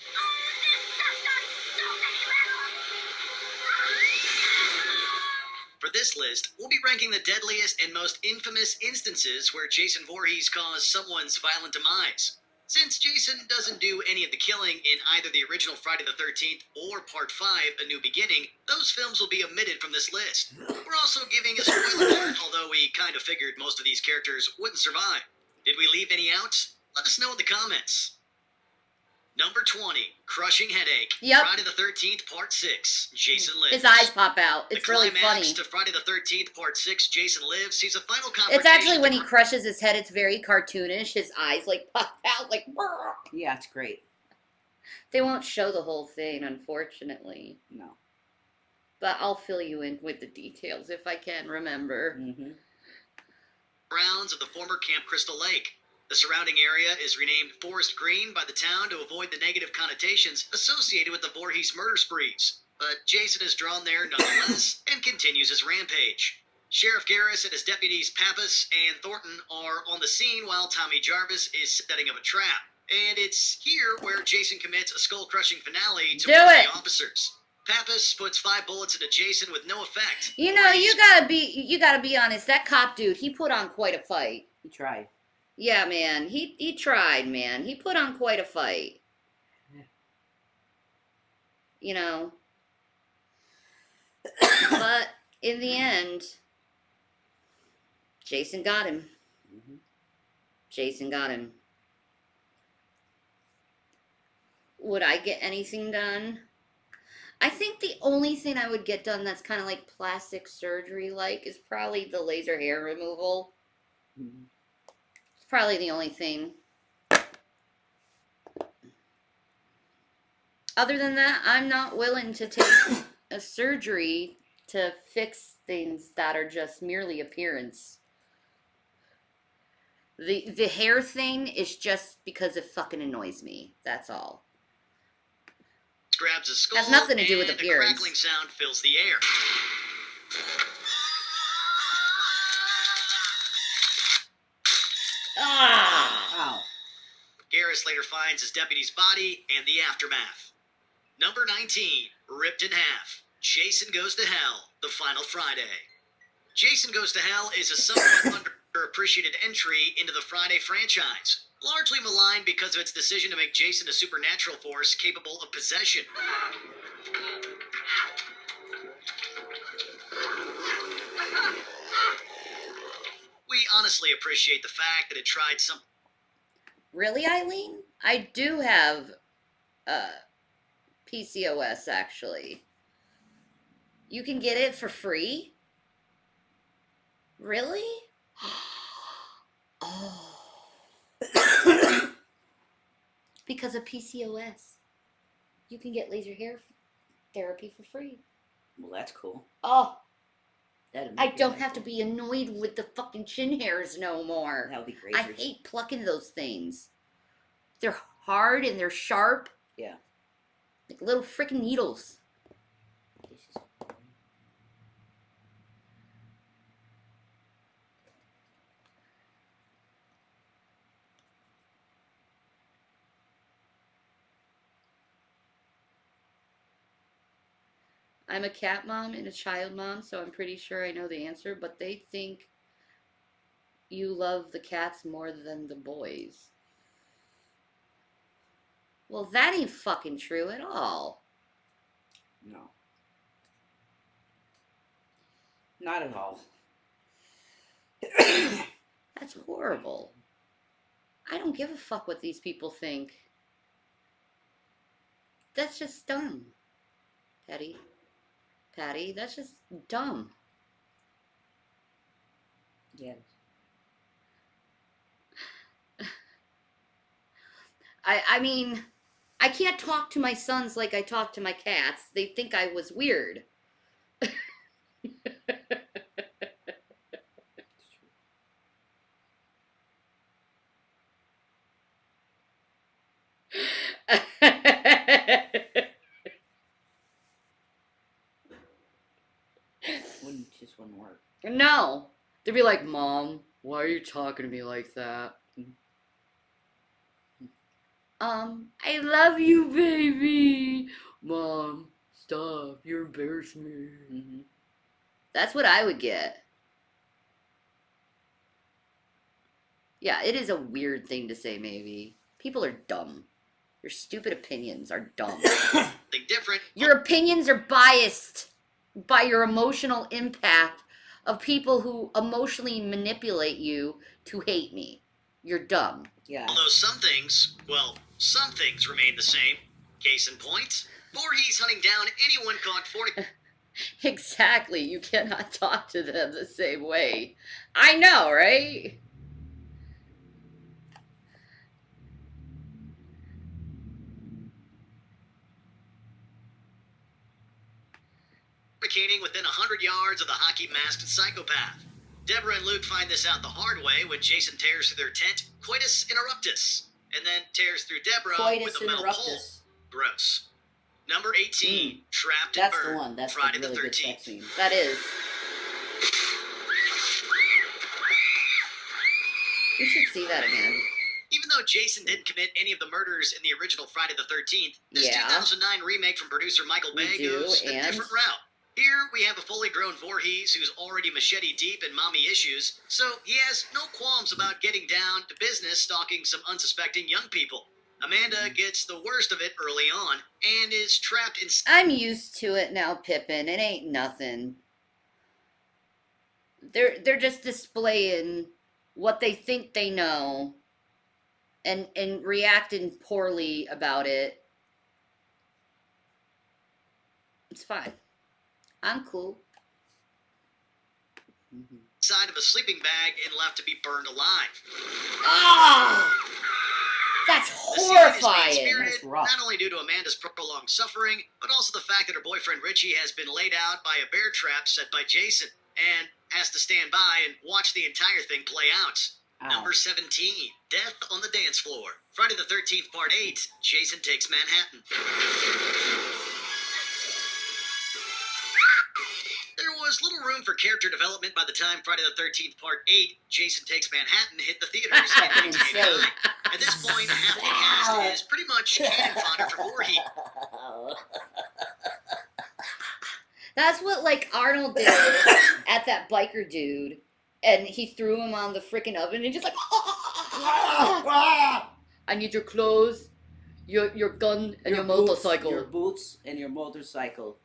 For this list, we'll be ranking the deadliest and most infamous instances where Jason Voorhees caused someone's violent demise. Since Jason doesn't do any of the killing in either the original Friday the 13th or Part 5, A New Beginning, those films will be omitted from this list. We're also giving a spoiler alert, although we kind of figured most of these characters wouldn't survive. Did we leave any out? Let us know in the comments. Number 20, Crushing Headache. Yep. Friday the 13th, Part 6. Jason lives. His eyes pop out. It's the really climax funny. to Friday the 13th, Part 6, Jason lives. Sees a final confrontation. It's actually when he crushes his head, it's very cartoonish. His eyes like pop out like. Brr. Yeah, it's great. They won't show the whole thing, unfortunately. No. But I'll fill you in with the details if I can remember. Mm-hmm. Grounds of the former Camp Crystal Lake. The surrounding area is renamed Forest Green by the town to avoid the negative connotations associated with the Voorhees murder sprees. But Jason is drawn there nonetheless and continues his rampage. Sheriff Garris and his deputies Pappas and Thornton are on the scene while Tommy Jarvis is setting up a trap. And it's here where Jason commits a skull-crushing finale to one of the officers. Pappas puts 5 bullets into Jason with no effect. You know, you gotta be honest. That cop dude, he put on quite a fight. He tried. Yeah, man. He tried, man. He put on quite a fight. You know. But in the end, Jason got him. Mm-hmm. Jason got him. Would I get anything done? I think the only thing I would get done that's kind of like plastic surgery like is probably the laser hair removal. Mm-hmm. Probably the only thing. Other than that, I'm not willing to take a surgery to fix things that are just merely appearance. The hair thing is just because it fucking annoys me. That's all. Grabs a skull. Has nothing to do with and appearance. A crackling sound fills the air. Ow. Garris later finds his deputy's body and the aftermath. Number 19, ripped in half. Jason Goes to Hell, the final Friday. Jason Goes to Hell is a somewhat underappreciated entry into the Friday franchise, largely maligned because of its decision to make Jason a supernatural force capable of possession. We honestly appreciate the fact that it tried some. Really, Eileen? I do have PCOS, actually. You can get it for free? Really? Oh. Because of PCOS. You can get laser hair therapy for free. Well, that's cool. Oh, That'd I make don't me have to be annoyed with the fucking chin hairs no more. That would be great. I hate plucking those things. They're hard and they're sharp. Yeah. Like little freaking needles. This is- I'm a cat mom and a child mom, so I'm pretty sure I know the answer, but they think you love the cats more than the boys. Well, that ain't fucking true at all. No. Not at all. That's horrible. I don't give a fuck what these people think. That's just dumb. Patty, that's just dumb. Yes. I mean, I can't talk to my sons like I talk to my cats. They think I was weird. No. They'd be like, Mom, why are you talking to me like that? I love you, baby. Mom, stop. You're embarrassing me. Mm-hmm. That's what I would get. Yeah, it is a weird thing to say, maybe. People are dumb. Your stupid opinions are dumb. Something different. Your opinions are biased by your emotional impact of people who emotionally manipulate you to hate me. You're dumb. Yeah. Although some things remain the same. Case in point, Voorhees hunting down anyone caught fornicating. Exactly. You cannot talk to them the same way. I know, right? Within 100 yards of the hockey-masked psychopath. Deborah and Luke find this out the hard way when Jason tears through their tent, coitus interruptus, and then tears through Deborah with Coitus a metal pole. interruptus. Gross. Number 18, trapped and That's the burned. one. That's Friday the really the good 13th. sex scene. That is. We should see that again. Even though Jason didn't commit any of the murders in the original Friday the 13th, this Yeah. 2009 remake from producer Michael We Bay do, goes a and? different route. Here we have a fully grown Voorhees who's already machete deep in mommy issues, so he has no qualms about getting down to business stalking some unsuspecting young people. Amanda gets the worst of it early on and is trapped in. I'm used to it now, Pippin. It ain't nothing. They're just displaying what they think they know and reacting poorly about it. It's fine. I'm cool. Side of a sleeping bag and left to be burned alive. Oh! That's The scene is horrifying. mean-spirited, That's rough. not only due to Amanda's prolonged suffering, but also the fact that her boyfriend Richie has been laid out by a bear trap set by Jason and has to stand by and watch the entire thing play out. Ow. Number 17, Death on the Dance Floor. Friday the 13th, Part 8, Jason Takes Manhattan. There was little room for character development by the time Friday the 13th, Part 8, Jason Takes Manhattan hit the theaters in 1989. At this point, half the cast is pretty much cannon fodder for Voorhees. That's what, like, Arnold did at that biker dude. And he threw him on the freaking oven and just like, I need your clothes, your gun, and your boots, motorcycle. Your boots and your motorcycle.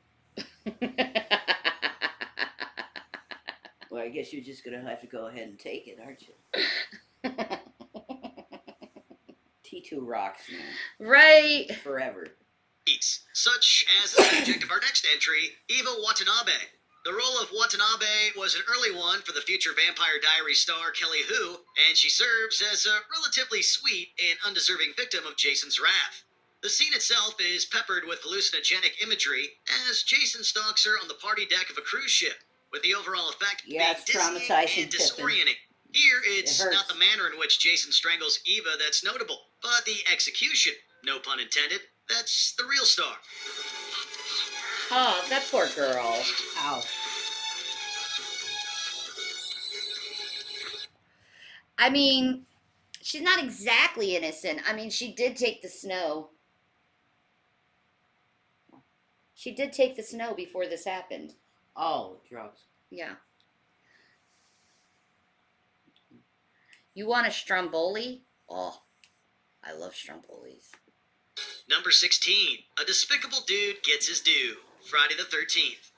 Well, I guess you're just gonna have to go ahead and take it, aren't you? T2 rocks, man. Right. Forever. Such as the subject of our next entry, Eva Watanabe. The role of Watanabe was an early one for the future Vampire Diaries star Kelly Hu, and she serves as a relatively sweet and undeserving victim of Jason's wrath. The scene itself is peppered with hallucinogenic imagery as Jason stalks her on the party deck of a cruise ship, with the overall effect Yeah, being it's dizzying traumatizing, and disorienting. Here, it's It hurts. not the manner in which Jason strangles Eva that's notable, but the execution, no pun intended, that's the real star. Oh, that poor girl. Ow. I mean, she's not exactly innocent. I mean, she did take the snow. She did take the snow before this happened. Oh, drugs. Yeah. You want a Stromboli? Oh, I love Strombolis. Number 16, a despicable dude gets his due. Friday the 13th.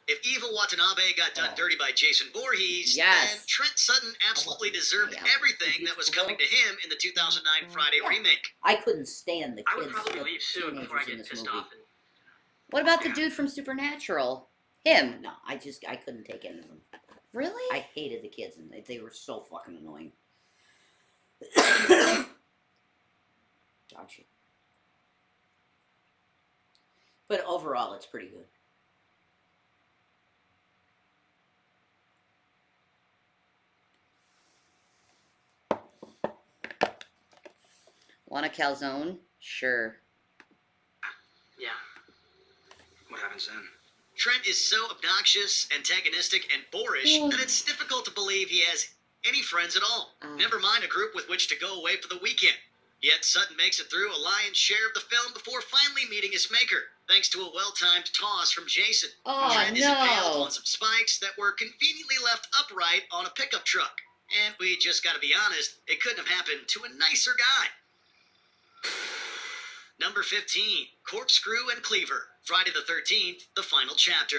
If Eva Watanabe got done dirty by Jason Voorhees, Yes. then Trent Sutton absolutely deserved Yeah. everything that was coming to him in the 2009 Friday remake. I couldn't stand the I kids. would probably the leave soon before I teenagers in get this pissed movie. off. And What about the dude from Supernatural? Him. No, I couldn't take any of them. Really? I hated the kids, and they were so fucking annoying. Dog shit. But overall, it's pretty good. Want a calzone? Sure. yeah. What happens then? Trent is so obnoxious, antagonistic, and boorish that it's difficult to believe he has any friends at all. Never mind a group with which to go away for the weekend. Yet Sutton makes it through a lion's share of the film before finally meeting his maker, thanks to a well-timed toss from Jason. Oh, Trent is impaled no. on some spikes that were conveniently left upright on a pickup truck. And we just gotta be honest, it couldn't have happened to a nicer guy. Number 15, Corkscrew and Cleaver, Friday the 13th, the final chapter.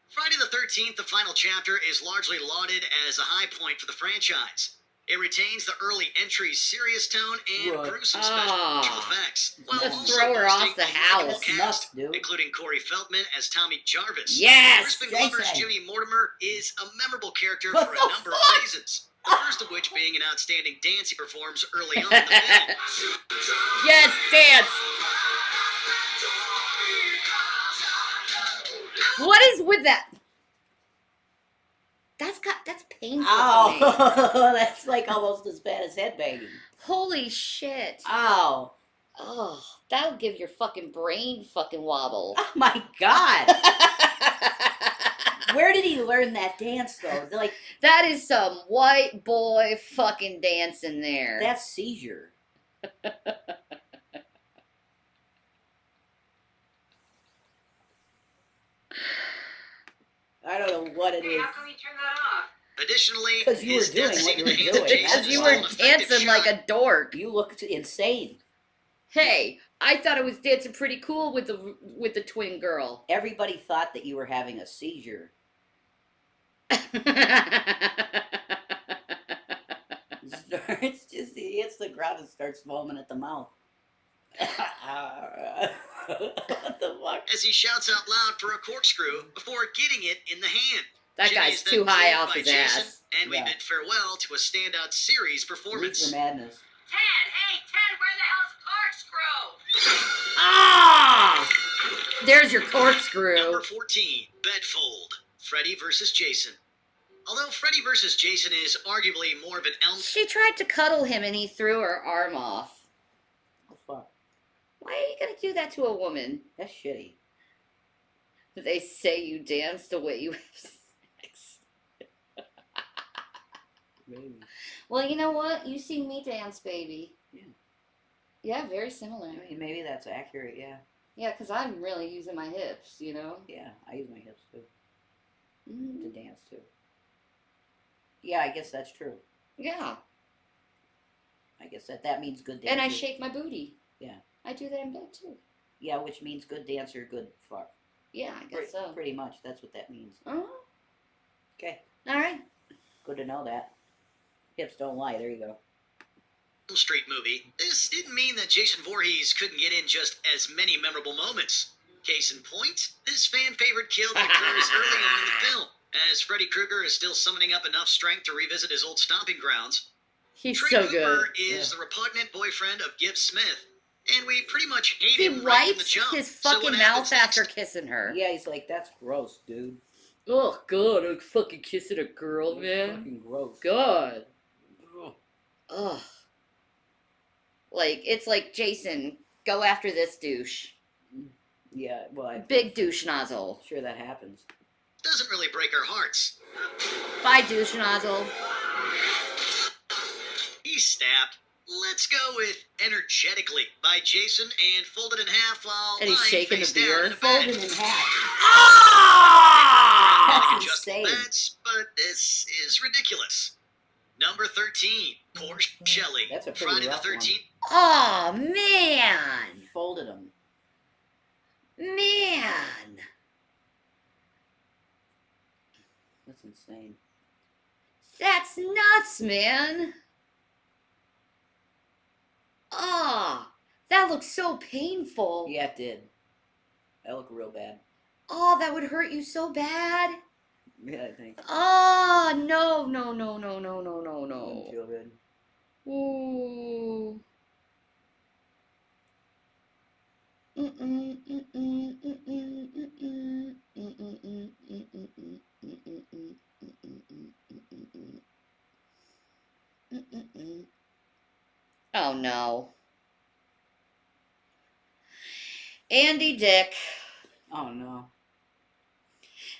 Friday the 13th, the final chapter is largely lauded as a high point for the franchise. It retains the early entry's serious tone and What? gruesome special effects, while Just also throw her boasting off the a likable house. That's nuts, cast, dude. including Corey Feldman as Tommy Jarvis. Yes, Crispin Glover's Jason. Jimmy Mortimer is a memorable character What for the a number fuck? of reasons. The first of which being an outstanding dance he performs early on in the film. Yes, dance. What is with that? That's painful to me. Ow. That's like almost as bad as headbanging. Holy shit. Ow. Oh, that'll give your fucking brain fucking wobble. Oh my god. Where did he learn that dance though? Like, That is some white boy fucking dancing there. that's seizure. I don't know what it Hey, is. how come you turned that off? Additionally, 'Cause you were his death doing scene what in you the were hands of doing. Jason As is you still were an effective dancing like shot. a dork. You looked insane. Hey, I thought I was dancing pretty cool with the twin girl. Everybody thought that you were having a seizure. Starts just he hits the ground and starts foaming at the mouth. What the fuck? As he shouts out loud for a corkscrew before getting it in the hand. That Jimmy guy's is then too high cleared off by his Jason, ass. and we Yeah. bid farewell to a standout series performance. Reefer madness. Ted, hey, Ted, where the hell's Corkscrew? Ah! There's your corkscrew. Number 14, Bedfold, Freddy vs. Jason. Although Freddy vs. Jason is arguably more of an Elm She tried to cuddle him and he threw her arm off. Oh fuck. Why are you gonna do that to a woman? That's shitty. They say you dance the way you have sex. Maybe. Well, you know what? You see me dance, baby. Yeah. Yeah, very similar. I mean, maybe that's accurate. Yeah. Yeah, because I'm really using my hips, you know? Yeah. I use my hips too Mhm. to dance too. Yeah, I guess that's true. Yeah. I guess that means good dancer. And I shake my booty. Yeah. I do that in bed, too. Yeah, which means good dancer, good fuck. Yeah, I guess so. Pretty much, that's what that means. Uh-huh. Okay. All right. Good to know that. Hips don't lie. There you go. Street movie. This didn't mean that Jason Voorhees couldn't get in just as many memorable moments. Case in point, this fan favorite kill that occurs early on in the film, as Freddy Krueger is still summoning up enough strength to revisit his old stomping grounds. He's Trey so Cooper good. is the repugnant boyfriend of Gibbs Smith, and we pretty much hate He him right from the wipes jump. his So fucking what mouth happens after next? kissing her. Yeah, he's like, that's gross, dude. Oh god, I'm fucking kissing a girl, That's man. fucking gross. God. Ugh. Ugh. Like, it's like, Jason, go after this douche. Yeah, well, I'm Big douche nozzle. sure that happens. Doesn't really break our hearts. Bye, douche nozzle. He's stabbed. Let's go with Energetically by Jason and folded in half while And he's lying shaking face the down beer. in a bed. Folded in half. Ah! That's Adjustable insane. beds, but this is ridiculous. Number 13, Poor Shelley. That's a pretty Friday the rough one. 13th. Oh, man. Folded them. Man. That's insane. That's nuts, man. Ah, that looks so painful. Yeah, it did. That looked real bad. Oh, that would hurt you so bad. Yeah, I think. Oh, no, no, no, no, no, no, no, Didn't no. feel good. Ooh. Mm-mm, mm-mm, mm-mm, mm-mm, mm-mm, mm-mm, mm-mm, mm-mm, mm-mm, mm-mm, mm-mm. Oh no. Andy Dick. Oh no.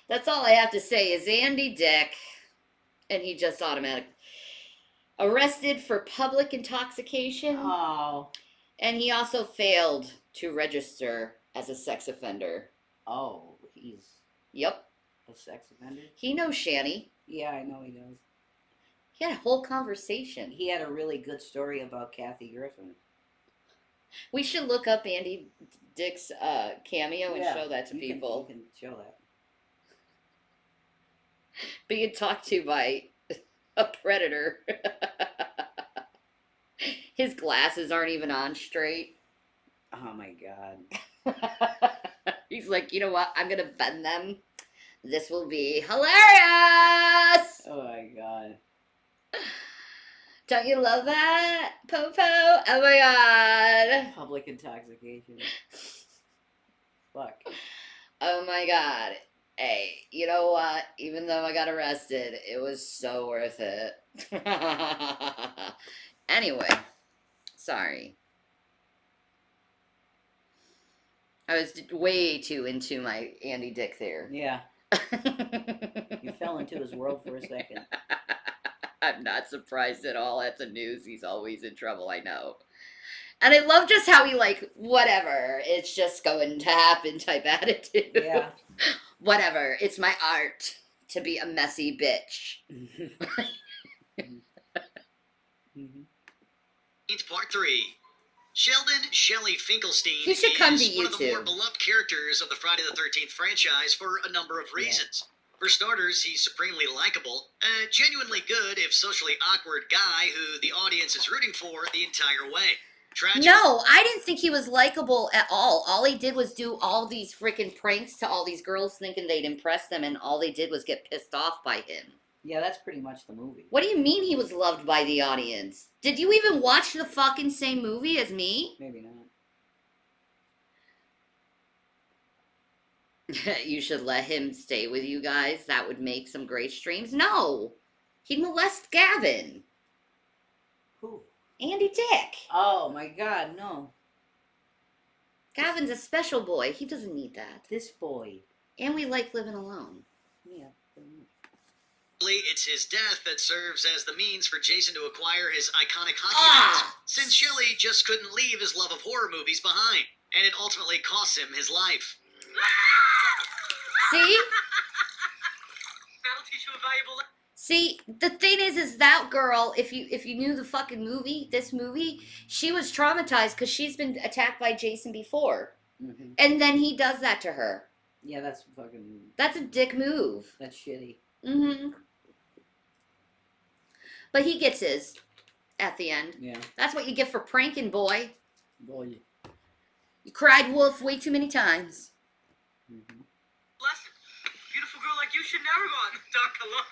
That's all I have to say is Andy Dick, and he just automatically arrested for public intoxication, Oh. and he also failed to register as a sex offender. Oh, he's Yep. a sex offender? He knows Shanny. Yeah, I know he does. He had a whole conversation. He had a really good story about Kathy Griffin. We should look up Andy Dick's cameo and Yeah, show that to you people. Can show that. Being talked to by a predator. His glasses aren't even on straight. Oh my god. He's like, you know what? I'm gonna bend them. This will be hilarious. Oh my god. Don't you love that, Popo? Oh my god. Public intoxication. Fuck. Oh my god. Hey, you know what? Even though I got arrested, it was so worth it. Anyway, sorry. I was way too into my Andy Dick there. Yeah. You fell into his world for a second. I'm not surprised at all at the news. He's always in trouble, I know. And I love just how he, like, whatever, it's just going to happen type attitude. Yeah. Whatever, it's my art to be a messy bitch. Part 3. Sheldon Shelley Finkelstein He should come is to one of the more YouTube. beloved characters of the Friday the 13th franchise for a number of reasons. For starters, he's supremely likable, a genuinely good, if socially awkward guy who the audience is rooting for the entire way. Tragic. No, I didn't think he was likable at all. All he did was do all these freaking pranks to all these girls thinking they'd impress them, and all they did was get pissed off by him. Yeah, that's pretty much the movie. What do you mean he was loved by the audience? Did you even watch the fucking same movie as me? Maybe not. You should let him stay with you guys. That would make some great streams. No. He'd molest Gavin. Who? Andy Dick. Oh my god, no. Gavin's a special boy. He doesn't need that. This boy. And we like living alone. Yeah, pretty much. It's his death that serves as the means for Jason to acquire his iconic hockey Ah! mask, since Shelley just couldn't leave his love of horror movies behind, and it ultimately cost him his life. See? That'll teach you a valuable lesson. See, the thing is that girl, if you knew the fucking movie, this movie, she was traumatized because she's been attacked by Jason before. Mm-hmm. And then he does that to her. Yeah, that's fucking... That's a dick move. That's shitty. Mm-hmm. But he gets his at the end. Yeah. That's what you get for pranking, boy. Boy. You cried wolf way too many times. Mm-hmm. Lesson. Beautiful girl like you should never go out in the dark alone.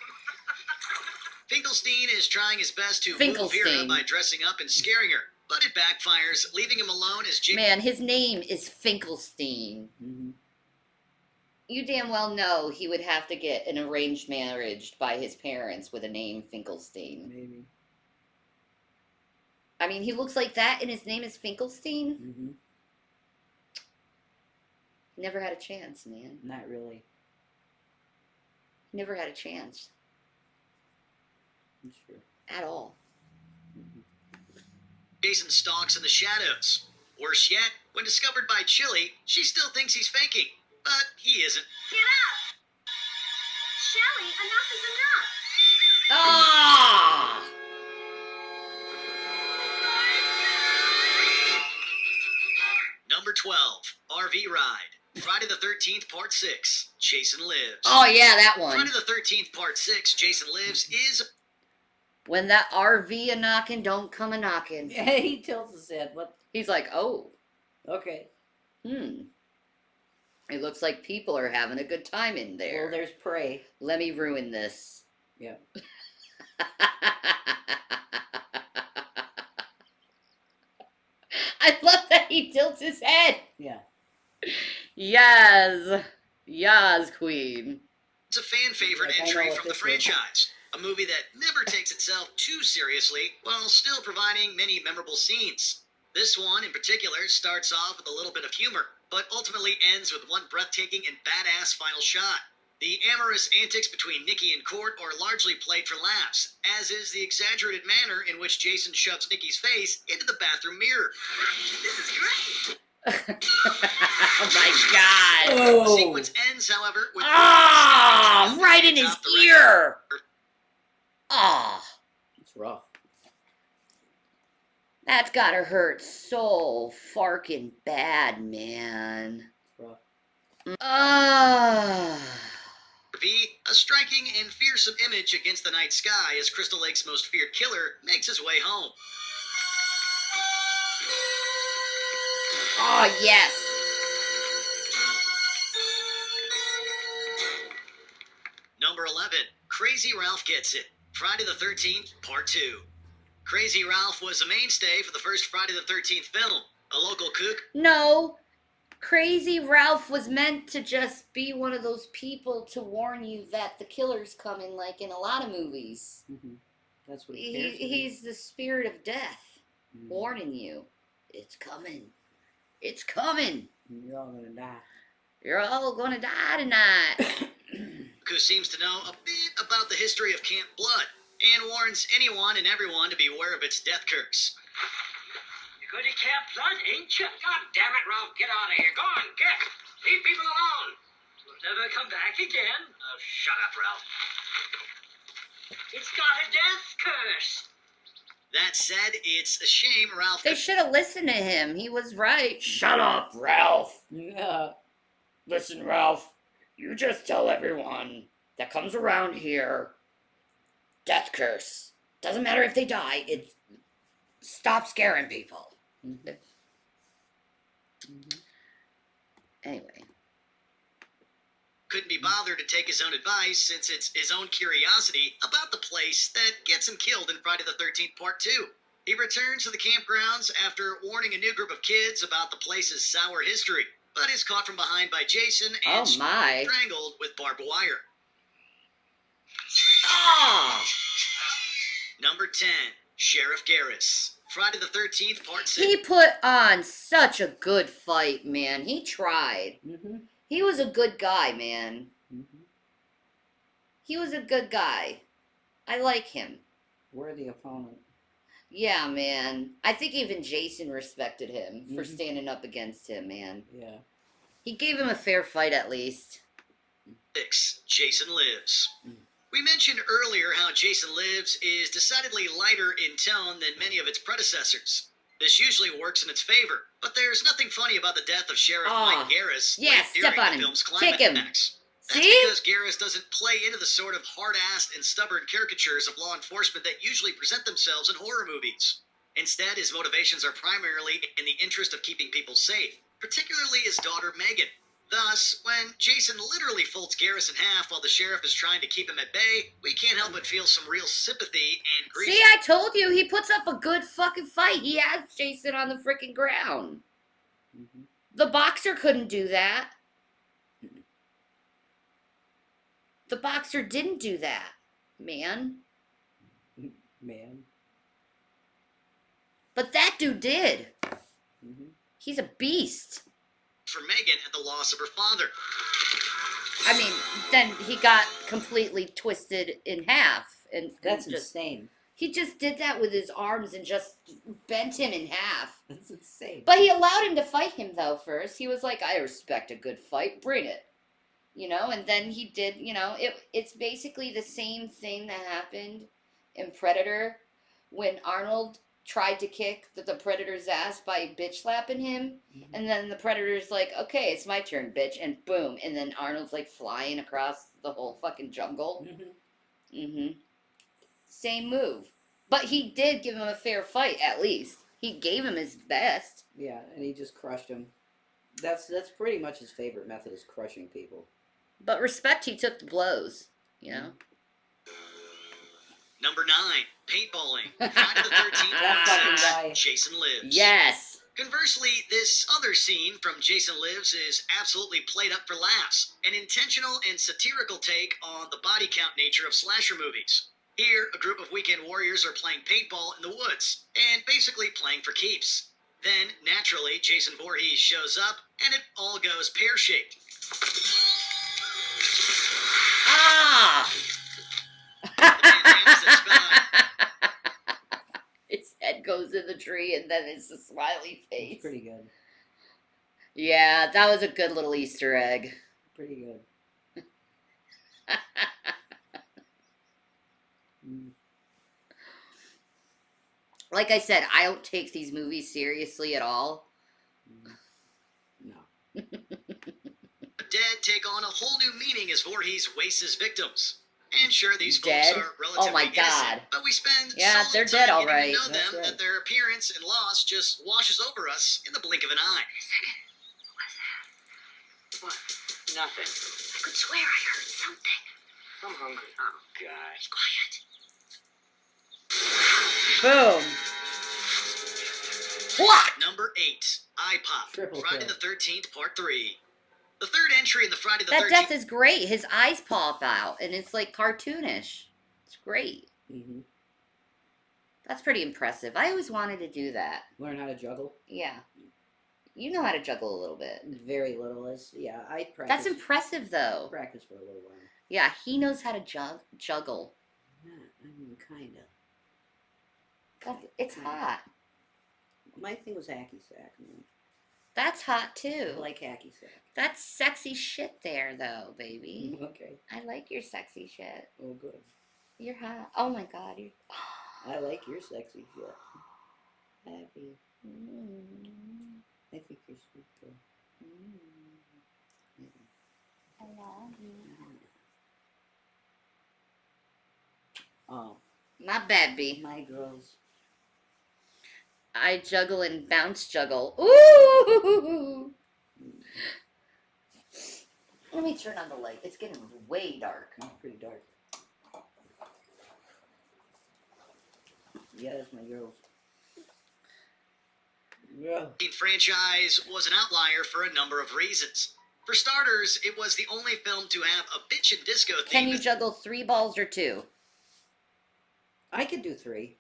Finkelstein is trying his best to move Finkelstein. Vera by dressing up and scaring her, but it backfires, leaving him alone as Jason... Man, his name is Finkelstein. Mm-hmm. You damn well know he would have to get an arranged marriage by his parents with a name Finkelstein. Maybe. I mean, he looks like that and his name is Finkelstein. Mm-hmm. He never had a chance, man. Not really. He never had a chance. Sure. At all. Jason stalks in the shadows. Worse yet, when discovered by Chili, she still thinks he's faking, but he isn't. Get up! Shelly, enough is enough! Ah! Number 12, RV Ride. Friday the 13th, Part 6, Jason Lives. Oh, yeah, that one. Friday the 13th, Part 6, Jason Lives is... When that RV a knocking, don't come a knocking. He tilts his head. What? He's like, oh, Okay. It looks like people are having a good time in there. Well, there's prey. Let me ruin this. Yeah. I love that he tilts his head. Yeah. Yes. Yes, queen. It's a fan favorite Like, I know entry what from the this is. franchise. A movie that never takes itself too seriously while still providing many memorable scenes. This one in particular starts off with a little bit of humor, but ultimately ends with one breathtaking and badass final shot. The amorous antics between Nikki and Court are largely played for laughs, as is the exaggerated manner in which Jason shoves Nikki's face into the bathroom mirror. This is great. Oh my god. Oh. The sequence ends, however, with Ah, right in his Top the record. ear. Ah, It's rough. that's gotta hurt so fucking bad, man. It's rough. Ah. V, a striking and fearsome image against the night sky as Crystal Lake's most feared killer makes his way home. Oh, yes. Number 11, Crazy Ralph Gets It. Friday the 13th, Part 2. Crazy Ralph was a mainstay for the first Friday the 13th film. A local kook. No, Crazy Ralph was meant to just be one of those people to warn you that the killer's coming, like in a lot of movies. Mm-hmm. That's what he cares to do. He's the spirit of death, Mhm. warning you. It's coming. It's coming. You're all gonna die. You're all gonna die tonight. Who seems to know a bit about the history of Camp Blood and warns anyone and everyone to beware of its death curse. You're going to Camp Blood, ain't you? God damn it, Ralph, get out of here. Go on, get. Leave people alone. We'll never come back again. Oh, shut up, Ralph. It's got a death curse. That said, it's a shame Ralph They should have listened to him. He was right. Shut up, Ralph. Yeah. Listen, Ralph. You just tell everyone that comes around here, death curse. Doesn't matter if they die. It stop scaring people. Mm-hmm. Mm-hmm. Anyway. couldn't be bothered to take his own advice since it's his own curiosity about the place that gets him killed in Friday the 13th Part 2. He returns to the campgrounds after warning a new group of kids about the place's sour history, but is caught from behind by Jason and Oh my. strangled with barbed wire. Ah! Number 10, Sheriff Garris. Friday the 13th Part 6. He put on such a good fight, man. He tried. Mm-hmm. He was a good guy, man. Mm-hmm. He was a good guy. I like him. Worthy opponent. Yeah, man. I think even Jason respected him for Mhm. standing up against him, man. Yeah. He gave him a fair fight at least. 6, Jason Lives. Mm. We mentioned earlier how Jason Lives is decidedly lighter in tone than many of its predecessors. This usually works in its favor, but there's nothing funny about the death of Sheriff Mike Garris yeah, late step during on the him. film's Kick him. climax. That's See? because Garris doesn't play into the sort of hard-assed and stubborn caricatures of law enforcement that usually present themselves in horror movies. Instead, his motivations are primarily in the interest of keeping people safe, particularly his daughter Megan. Thus, when Jason literally folds Garris in half while the sheriff is trying to keep him at bay, we can't help but feel some real sympathy and grief. See, I told you, he puts up a good fucking fight. He has Jason on the freaking ground. Mm-hmm. The boxer couldn't do that. The boxer didn't do that, man. Man. But that dude did. Mm-hmm. He's a beast. For Megan at the loss of her father. I mean, then he got completely twisted in half. And That's just, insane. he just did that with his arms and just bent him in half. That's insane. But he allowed him to fight him, though, first. He was like, I respect a good fight. Bring it. You know, and then he did, you know, it's basically the same thing that happened in Predator when Arnold tried to kick the Predator's ass by bitch slapping him. Mhm. And then the Predator's like, okay, it's my turn, bitch. And boom. And then Arnold's like flying across the whole fucking jungle. Mm-hmm. Mm-hmm. Same move. But he did give him a fair fight, at least. He gave him his best. Yeah, and he just crushed him. That's pretty much his favorite method, is crushing people. But respect, he took the blows, you know? Number 9, paintballing. Friday the 13th That fucking guy. Jason Lives. Yes. Conversely, this other scene from Jason Lives is absolutely played up for laughs, an intentional and satirical take on the body count nature of slasher movies. Here, a group of weekend warriors are playing paintball in the woods, and basically playing for keeps. Then, naturally, Jason Voorhees shows up, and it all goes pear-shaped. the tree, and then it's a smiley face. It's pretty good. Yeah, that was a good little Easter egg. Pretty good. Mm. Like I said, I don't take these movies seriously at all. No. Dead take on a whole new meaning as Voorhees wastes his victims. And sure, these Dead? folks are relatively Oh my innocent, God. but we spend Yeah, so they're little dead time all getting right. to know That's them right. that their appearance and loss just washes over us in the blink of an eye. What? Nothing. I could swear I heard something. I'm hungry. Oh, gosh. Quiet. Boom. What? Number 8, Eye Pop, Triple Friday kill. the 13th, Part 3. The third entry in the Friday the That 13th. death is great. His eyes pop out, and it's like cartoonish. It's great. Mm-hmm. That's pretty impressive. I always wanted to do that. Learn how to juggle. Yeah. You know how to juggle a little bit. Very little. Yeah, I practice. That's impressive, though. Practice for a little while. Yeah, he knows how to juggle. Yeah, I mean, kind of. It's hot. My thing was hacky sack. Man. That's hot, I too. like hacky sack. That's sexy shit there, though, baby. Okay. I like your sexy shit. Oh, good. You're hot. Oh, my God. You're... I like your sexy shit. Happy. Mm. I think you're sweet, girl. Mm. I love you. Oh, Not bad, B. my girls. I juggle and bounce juggle. Ooh! Let me turn on the light. It's getting way dark. It's pretty dark. Yeah, that's my girls. Yeah. The franchise was an outlier for a number of reasons. For starters, it was the only film to have a bitch and disco theme. Can you juggle 3 balls or 2? I could do 3.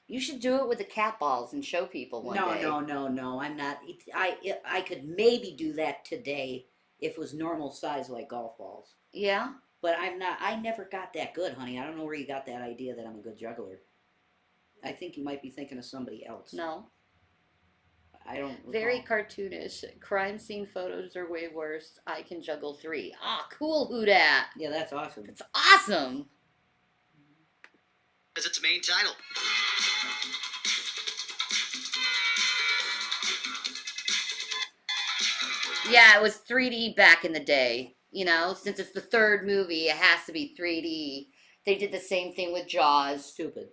You should do it with the cat balls and show people one day. No. I'm not. I could maybe do that today if it was normal size like golf balls. Yeah? But I'm not. I never got that good, honey. I don't know where you got that idea that I'm a good juggler. I think you might be thinking of somebody else. No. I don't. Very recall. cartoonish. Crime scene photos are way worse. I can juggle 3. Ah, cool, who dat? Yeah, that's awesome. That's awesome. as its main title. Yeah, it was 3D back in the day. You know, since it's the third movie, it has to be 3D. They did the same thing with Jaws. Stupid.